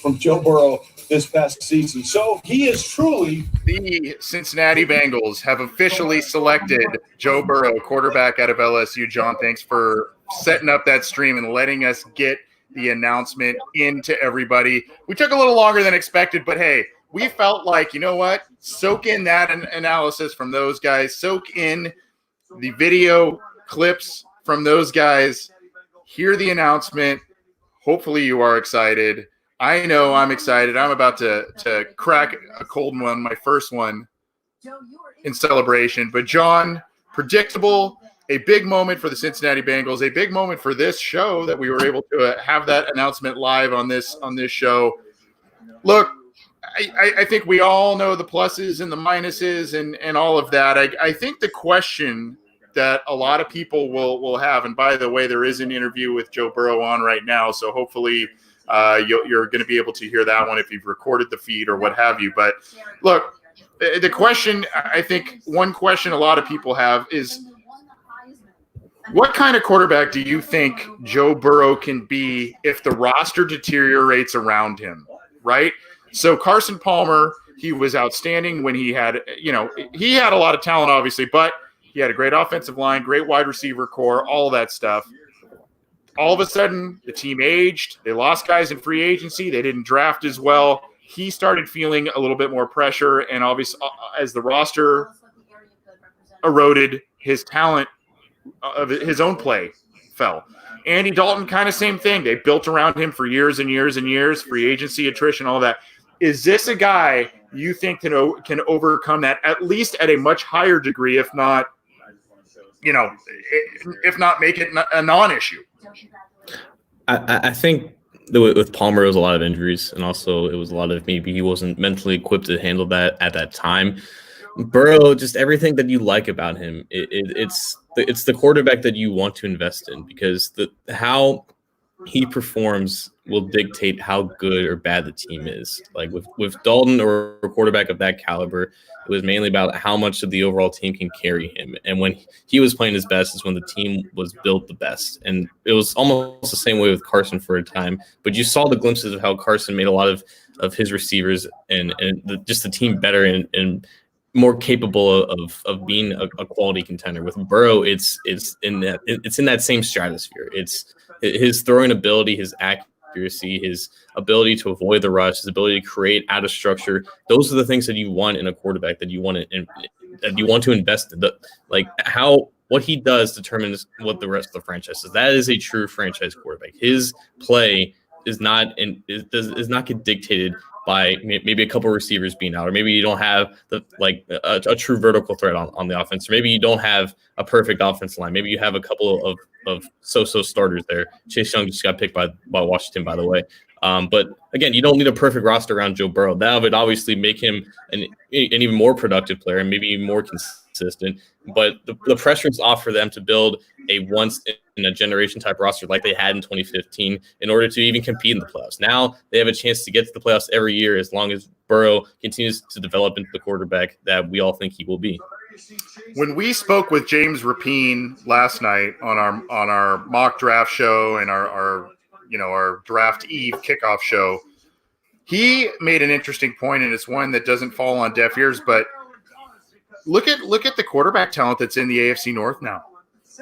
from Joe Burrow this past season. So he is truly the Cincinnati Bengals have officially selected Joe Burrow, quarterback out of LSU. John, thanks for setting up that stream and letting us get the announcement into everybody. We took a little longer than expected, but hey, we felt like, you know what? Soak in that analysis from those guys. Soak in the video clips from those guys. Hear the announcement. Hopefully you are excited. I know I'm excited. I'm about to crack a cold one, my first one in celebration. But John, predictable, a big moment for the Cincinnati Bengals, a big moment for this show that we were able to have that announcement live on this show. Look, I think we all know the pluses and the minuses and all of that. I think the question that a lot of people will have, and by the way, there is an interview with Joe Burrow on right now, so hopefully you're going to be able to hear that one if you've recorded the feed or what have you. But look, the question, I think one question a lot of people have is, what kind of quarterback do you think Joe Burrow can be if the roster deteriorates around him, right? So Carson Palmer, he was outstanding when he had a lot of talent, obviously, but he had a great offensive line, great wide receiver core, all of that stuff. All of a sudden, the team aged. They lost guys in free agency. They didn't draft as well. He started feeling a little bit more pressure, and obviously, as the roster eroded, his talent of his own play fell. Andy Dalton, kind of same thing. They built around him for years and years and years, free agency, attrition, all that. Is this a guy you think can overcome that, at least at a much higher degree, if not make it a non-issue? I think with Palmer, it was a lot of injuries, and also it was a lot of maybe he wasn't mentally equipped to handle that at that time. Burrow, just everything that you like about him, it's the quarterback that you want to invest in, because how he performs will dictate how good or bad the team is. Like with Dalton or a quarterback of that caliber, it was mainly about how much of the overall team can carry him. And when he was playing his best is when the team was built the best. And it was almost the same way with Carson for a time. But you saw the glimpses of how Carson made a lot of his receivers and just the team better and more capable of being a quality contender. With Burrow, it's in that same stratosphere. It's his throwing ability, his accuracy, his ability to avoid the rush, his ability to create out of structure. Those are the things that you want in a quarterback, that you want to invest in. What he does determines what the rest of the franchise is. That is a true franchise quarterback. His play does not get dictated by maybe a couple of receivers being out, or maybe you don't have a true vertical threat on the offense, or maybe you don't have a perfect offensive line. Maybe you have a couple of so-so starters there. Chase Young just got picked by Washington, by the way. But again, you don't need a perfect roster around Joe Burrow. That would obviously make him an even more productive player and maybe even more consistent. But the pressure is off for them to build a once-in-a-generation type roster like they had in 2015 in order to even compete in the playoffs. Now they have a chance to get to the playoffs every year as long as Burrow continues to develop into the quarterback that we all think he will be. When we spoke with James Rapine last night on our mock draft show and our draft eve kickoff show, he made an interesting point, and it's one that doesn't fall on deaf ears, but look at the quarterback talent that's in the AFC North now.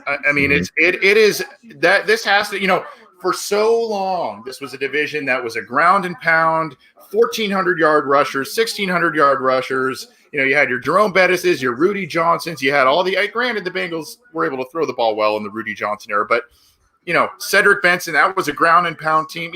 I mean, it is that this has to, for so long, this was a division that was a ground and pound, 1,400-yard rushers, 1,600-yard rushers. You had your Jerome Bettises, your Rudy Johnsons. You had all granted, the Bengals were able to throw the ball well in the Rudy Johnson era, but, Cedric Benson, that was a ground and pound team.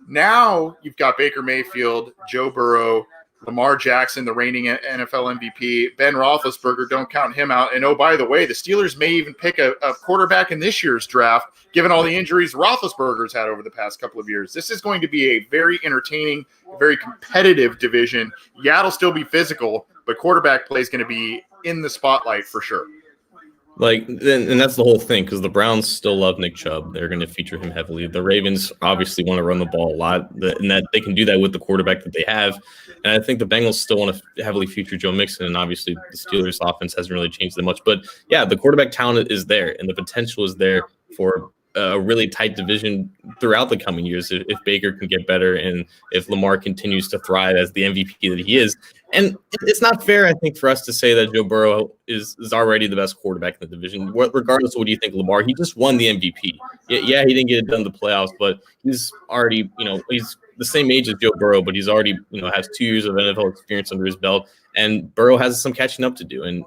Now you've got Baker Mayfield, Joe Burrow, Lamar Jackson, the reigning NFL MVP, Ben Roethlisberger, don't count him out. And, oh, by the way, the Steelers may even pick a quarterback in this year's draft, given all the injuries Roethlisberger's had over the past couple of years. This is going to be a very entertaining, very competitive division. Yeah, it'll still be physical, but quarterback play is going to be in the spotlight for sure. And that's the whole thing, because the Browns still love Nick Chubb. They're going to feature him heavily. The Ravens obviously want to run the ball a lot, and that they can do that with the quarterback that they have. And I think the Bengals still want to heavily feature Joe Mixon, and obviously the Steelers' offense hasn't really changed that much. But, yeah, the quarterback talent is there, and the potential is there for a really tight division throughout the coming years if Baker can get better and if Lamar continues to thrive as the MVP that he is. And it's not fair, I think, for us to say that Joe Burrow is already the best quarterback in the division. Regardless of what you think, Lamar, he just won the MVP. Yeah, he didn't get it done in the playoffs, but he's already, he's the same age as Joe Burrow, but he's already, has 2 years of NFL experience under his belt, and Burrow has some catching up to do. And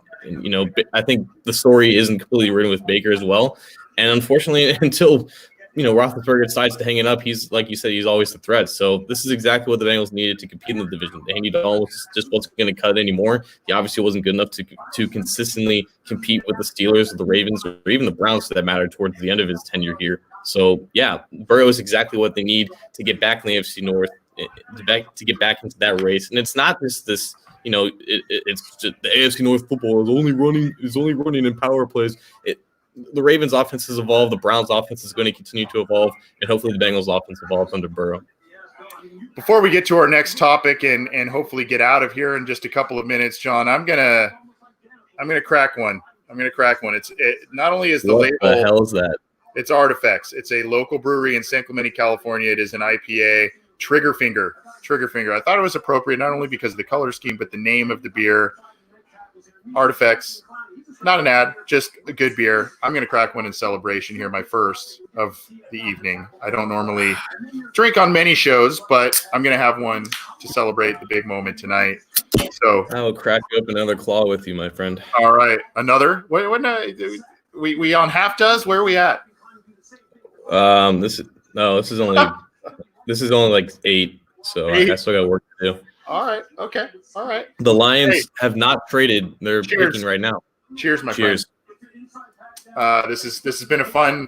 I think the story isn't completely written with Baker as well. And unfortunately, until Roethlisberger decides to hang it up, he's, like you said, he's always the threat. So this is exactly what the Bengals needed to compete in the division. Andy Dalton just wasn't going to cut it anymore. He obviously wasn't good enough to consistently compete with the Steelers, or the Ravens, or even the Browns, for that matter, towards the end of his tenure here. So yeah, Burrow is exactly what they need to get back in the AFC North, to get back into that race. And it's not just this. It's just the AFC North football is only running in power plays. The Ravens' offense has evolved. The Browns' offense is going to continue to evolve, and hopefully the Bengals' offense evolves under Burrow. Before we get to our next topic and hopefully get out of here in just a couple of minutes, John, I'm gonna crack one. It's not only is the label. What the hell is that? It's Artifacts. It's a local brewery in San Clemente, California. It is an IPA. Trigger Finger. I thought it was appropriate not only because of the color scheme, but the name of the beer. Artifacts. Not an ad, just a good beer. I'm going to crack one in celebration here, my first of the evening. I don't normally drink on many shows, but I'm going to have one to celebrate the big moment tonight. So I will crack up another claw with you, my friend. All right, another. We on half does? Where are we at? This is only like 8, so I still got work to do. All right, okay, all right. The Lions have not traded. They're picking right now. Cheers, my friend. This has been a fun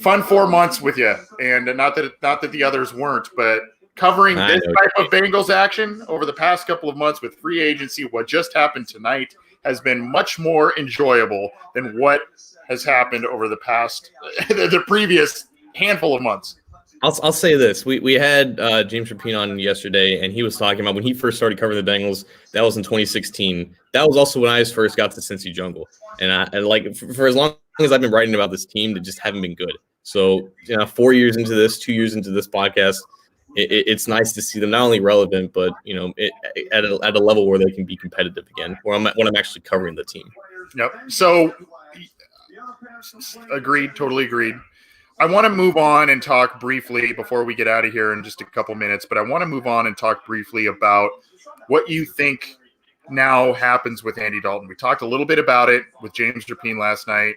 4 months with you, and not that the others weren't, but covering this type of Bengals action over the past couple of months with free agency, what just happened tonight, has been much more enjoyable than what has happened over the past the previous handful of months. I'll say this. We had James Rapine on yesterday, and he was talking about when he first started covering the Bengals. That was in 2016. That was also when I first got to Cincy Jungle. And like for as long as I've been writing about this team, they just haven't been good. So 4 years into this, 2 years into this podcast, it's nice to see them not only relevant, but at a level where they can be competitive again. When I'm actually covering the team. Yep. So agreed. Totally agreed. I want to move on and talk briefly before we get out of here in just a couple minutes, but I want to move on and talk briefly about what you think now happens with Andy Dalton. We talked a little bit about it with James Rapine last night.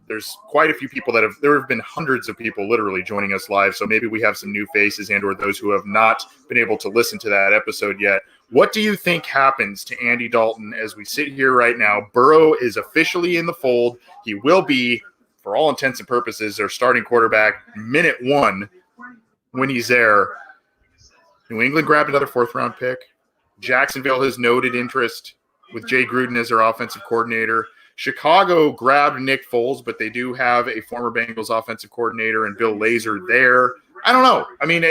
There's quite a few people there have been hundreds of people literally joining us live. So maybe we have some new faces or those who have not been able to listen to that episode yet. What do you think happens to Andy Dalton as we sit here right now? Burrow is officially in the fold. He will be, for all intents and purposes, their starting quarterback minute 1 when he's there. New England grabbed another 4th-round pick. Jacksonville has noted interest with Jay Gruden as their offensive coordinator. Chicago grabbed Nick Foles, but they do have a former Bengals offensive coordinator and Bill Lazor there. I don't know. I mean,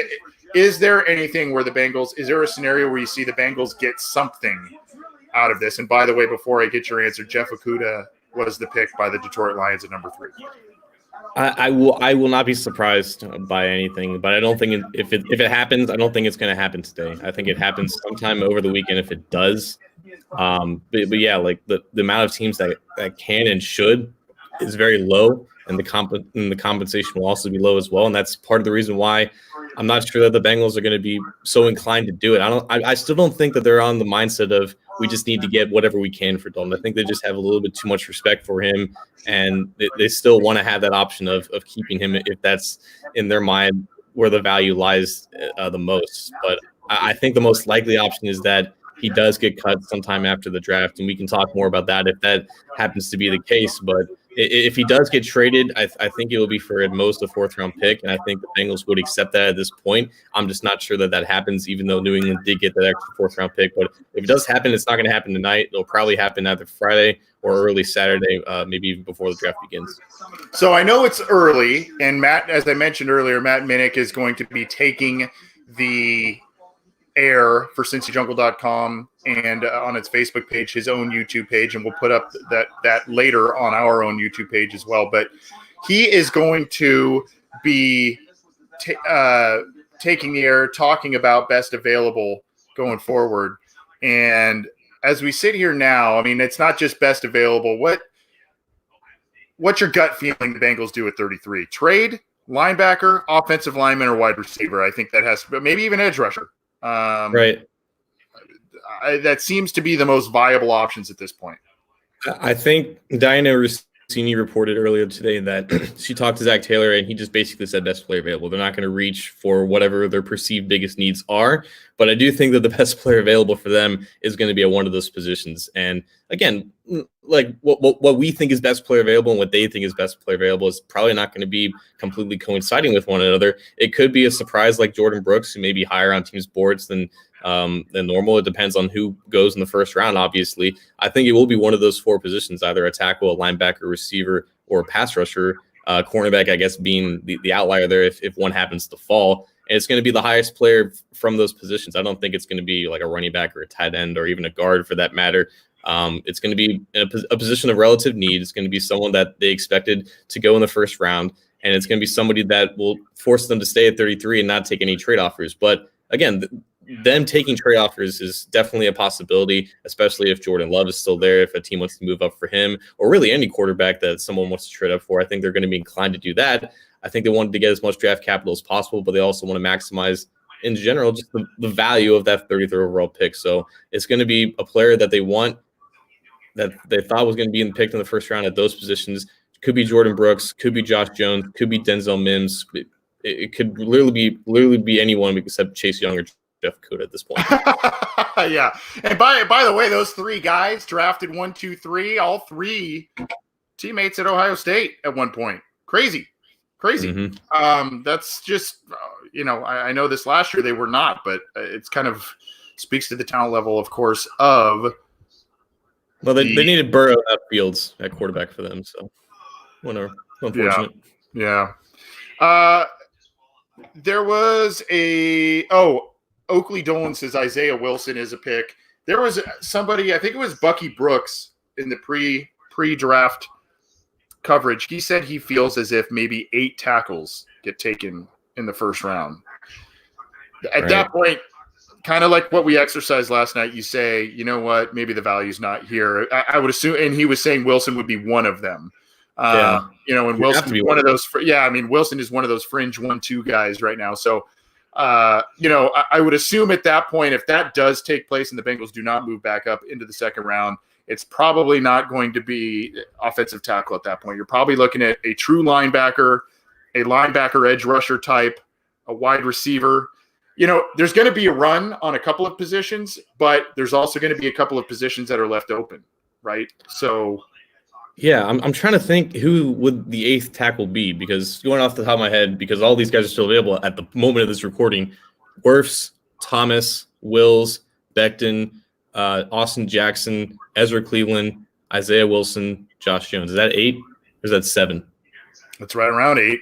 is there anything where is there a scenario where you see the Bengals get something out of this? And by the way, before I get your answer, Jeff Okudah was the pick by the Detroit Lions at number 3. I will not be surprised by anything, but I don't think if it happens, I don't think it's going to happen today. I think it happens sometime over the weekend if it does. But yeah, like the amount of teams that can and should is very low, and the compensation will also be low as well. And that's part of the reason why I'm not sure that the Bengals are going to be so inclined to do it. I still don't think that they're on the mindset of we just need to get whatever we can for Dalton. I think they just have a little bit too much respect for him, and they still want to have that option of keeping him if that's in their mind where the value lies the most. But I think the most likely option is that he does get cut sometime after the draft, and we can talk more about that if that happens to be the case. But if he does get traded, I think it will be for at most a 4th-round pick, and I think the Bengals would accept that at this point. I'm just not sure that happens, even though New England did get that extra 4th-round pick. But if it does happen, it's not going to happen tonight. It'll probably happen either Friday or early Saturday, maybe even before the draft begins. So I know it's early, and Matt, as I mentioned earlier, Matt Minnick is going to be taking the air for CincyJungle.com and on its Facebook page, his own YouTube page, and we'll put up that later on our own YouTube page as well. But he is going to be taking the air, talking about best available going forward. And as we sit here now, I mean, it's not just best available. What's your gut feeling the Bengals do at 33? Trade, linebacker, offensive lineman, or wide receiver? I think that has to be, maybe even edge rusher. Right. That seems to be the most viable options at this point. I think Diana Rossini reported earlier today that she talked to Zach Taylor and he just basically said best player available. They're not going to reach for whatever their perceived biggest needs are, but I do think that the best player available for them is going to be at one of those positions. And again, like what we think is best player available and what they think is best player available is probably not going to be completely coinciding with one another. It could be a surprise like Jordan Brooks, who may be higher on teams' boards than normal. It depends on who goes in the first round, obviously. I think it will be one of those four positions, either a tackle, a linebacker, receiver, or a pass rusher. Cornerback, I guess, being the outlier there if one happens to fall. And it's going to be the highest player from those positions. I don't think it's going to be like a running back or a tight end or even a guard for that matter. It's going to be in a position of relative need. It's going to be someone that they expected to go in the first round, and it's going to be somebody that will force them to stay at 33 and not take any trade offers. But again, them taking trade offers is definitely a possibility, especially if Jordan Love is still there, if a team wants to move up for him, or really any quarterback that someone wants to trade up for. I think they're going to be inclined to do that. I think they wanted to get as much draft capital as possible, but they also want to maximize, in general, just the value of that 33rd overall pick. So it's going to be a player that they want, that they thought was going to be picked in the first round at those positions. Could be Jordan Brooks, could be Josh Jones, could be Denzel Mims. It could literally be anyone except Chase Young or Jeff Okudah at this point. Yeah. And by the way, those three guys drafted 1, 2, 3, all three teammates at Ohio State at one point. Crazy. Mm-hmm. That's just, I know this last year they were not, but it's kind of speaks to the talent level, of course, of. Well, they needed Burrow at Fields at quarterback for them, so whatever. Unfortunate. Yeah. There was Oakley Dolan says Isaiah Wilson is a pick. There was somebody, I think it was Bucky Brooks, in the pre-draft coverage. He said he feels as if maybe 8 tackles get taken in the first round. At that point, kind of like what we exercised last night, you say, you know what, maybe the value's not here. I would assume, and he was saying Wilson would be one of them. And Wilson is one of those. Wilson is one of those fringe 1-2 guys right now. So, I would assume at that point, if that does take place and the Bengals do not move back up into the second round, it's probably not going to be offensive tackle at that point. You're probably looking at a true linebacker, a linebacker edge rusher type, a wide receiver. There's going to be a run on a couple of positions, but there's also going to be a couple of positions that are left open, right? So, yeah, I'm trying to think who would the 8th tackle be, because going off the top of my head, because all these guys are still available at the moment of this recording: Wirfs, Thomas, Wills, Becton, Austin Jackson, Ezra Cleveland, Isaiah Wilson, Josh Jones. Is that 8 or is that 7? That's right around 8.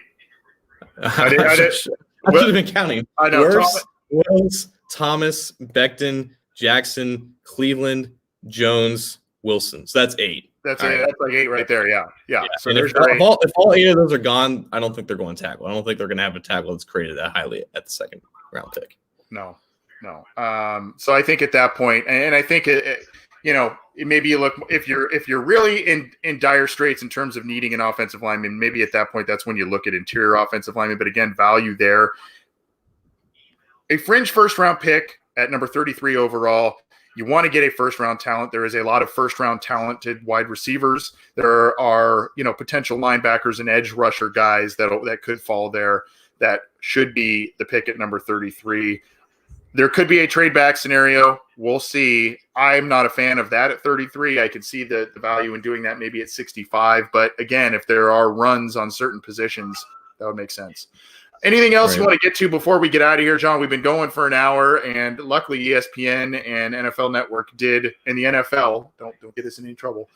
I should have been counting. I know. Wirfs, Wills, Thomas, Becton, Jackson, Cleveland, Jones, Wilson. So that's 8. That's it. That's like 8 right there. Yeah. So if all 8 of those are gone, I don't think they're going tackle. I don't think they're going to have a tackle that's created that highly at the second round pick. No. So I think at that point, and I think maybe you look, if you're really in dire straits in terms of needing an offensive lineman, maybe at that point that's when you look at interior offensive lineman. But again, value there. A fringe first round pick at number 33 overall. You want to get a first-round talent. There is a lot of first-round talented wide receivers. There are, potential linebackers and edge rusher guys that could fall there that should be the pick at number 33. There could be a trade back scenario. We'll see. I'm not a fan of that at 33. I could see the value in doing that maybe at 65. But again, if there are runs on certain positions, that would make sense. Anything else you want to get to before we get out of here, John? We've been going for an hour, and luckily ESPN and NFL Network did, and the NFL, don't get us in any trouble,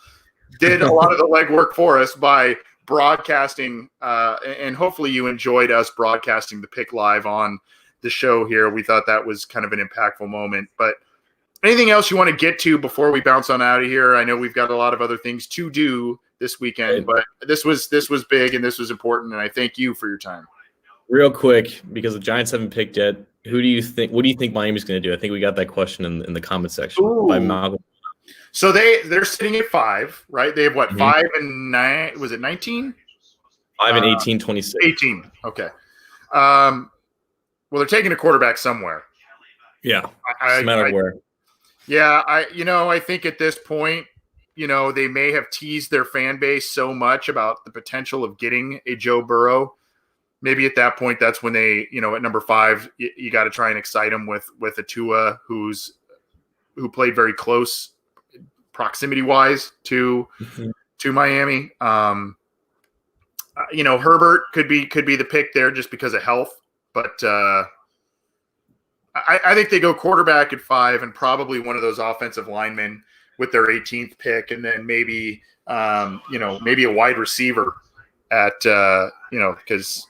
did a lot of the legwork for us by broadcasting, and hopefully you enjoyed us broadcasting the pick live on the show here. We thought that was kind of an impactful moment. But anything else you want to get to before we bounce on out of here? I know we've got a lot of other things to do this weekend, but this was big and this was important, and I thank you for your time. Real quick, because the Giants haven't picked yet, what do you think Miami's going to do? I think we got that question in the comment section by Malcolm. So they're sitting at 5, right? They have what, 5 and 9? Was it 19? 5 and 18, 26. 18. Okay. Well, they're taking a quarterback somewhere. Yeah. It's a matter of where. Yeah, I think at this point, they may have teased their fan base so much about the potential of getting a Joe Burrow. Maybe at that point, that's when they, at number 5, you got to try and excite them with a Tua who played very close proximity-wise to Miami. Herbert could be the pick there just because of health, but I think they go quarterback at 5 and probably one of those offensive linemen with their 18th pick, and then maybe maybe a wide receiver at because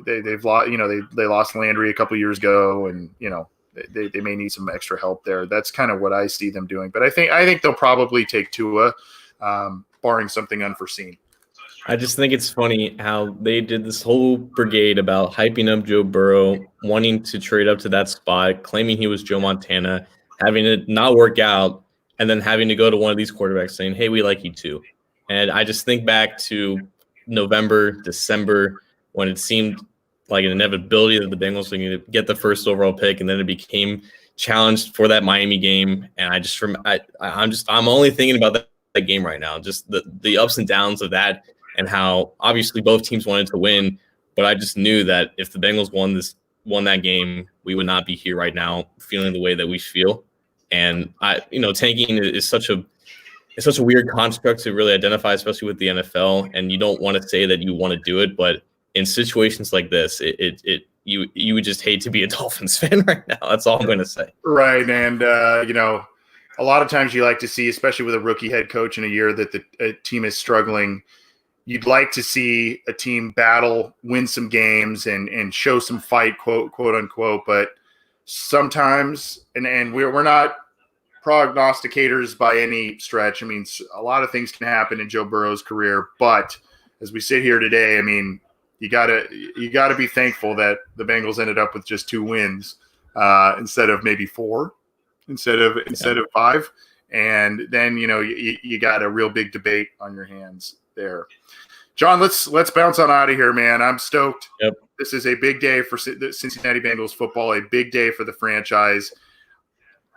they've lost they lost Landry a couple years ago, and they may need some extra help there. That's kind of what I see them doing, but I think they'll probably take Tua, barring something unforeseen. I just think it's funny how they did this whole brigade about hyping up Joe Burrow, wanting to trade up to that spot, claiming he was Joe Montana, having it not work out, and then having to go to one of these quarterbacks saying, hey, we like you too. And I just think back to November, December, when it seemed like an inevitability that the Bengals were going to get the first overall pick, and then it became challenged for that Miami game. And I'm only thinking about that game right now, just the ups and downs of that, and how obviously both teams wanted to win, but I just knew that if the Bengals won that game, we would not be here right now feeling the way that we feel. And tanking is such a weird construct to really identify, especially with the NFL. And you don't want to say that you want to do it, but in situations like this, you would just hate to be a Dolphins fan right now. That's all I'm going to say. Right, and a lot of times you like to see, especially with a rookie head coach in a year that the team is struggling, you'd like to see a team battle, win some games, and show some fight, quote unquote. But sometimes, and we're not prognosticators by any stretch. I mean, a lot of things can happen in Joe Burrow's career, but as we sit here today, I mean, you gotta be thankful that the Bengals ended up with just 2 wins instead of maybe 4, instead of 5, and then you got a real big debate on your hands there. John, let's bounce on out of here, man. I'm stoked. Yep. This is a big day for the Cincinnati Bengals football, a big day for the franchise.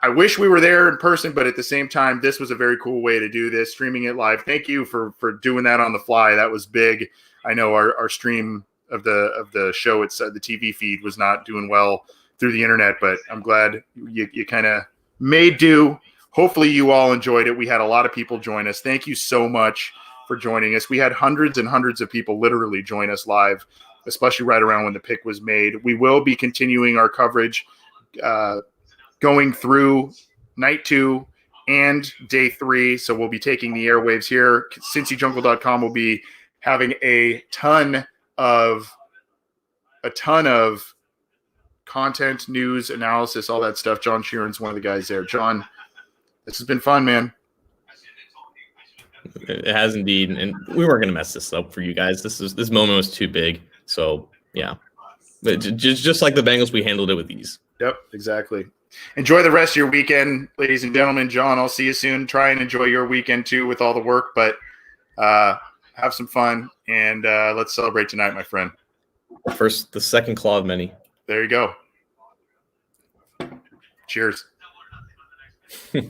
I wish we were there in person, but at the same time, this was a very cool way to do this, streaming it live. Thank you for doing that on the fly. That was big. I know our stream of the show, it's the TV feed was not doing well through the internet, but I'm glad you kind of made do. Hopefully you all enjoyed it. We had a lot of people join us. Thank you so much for joining us. We had hundreds and hundreds of people literally join us live, especially right around when the pick was made. We will be continuing our coverage going through night 2 and day 3. So we'll be taking the airwaves here. CincyJungle.com will be having a ton of content, news, analysis, all that stuff. John Sheeran's one of the guys there. John, this has been fun, man. It has indeed, and we weren't going to mess this up for you guys. This moment was too big, so yeah. But just like the Bengals, we handled it with ease. Yep, exactly. Enjoy the rest of your weekend, ladies and gentlemen. John, I'll see you soon. Try and enjoy your weekend too with all the work, but have some fun, and let's celebrate tonight, my friend. The second claw of many. There you go. Cheers.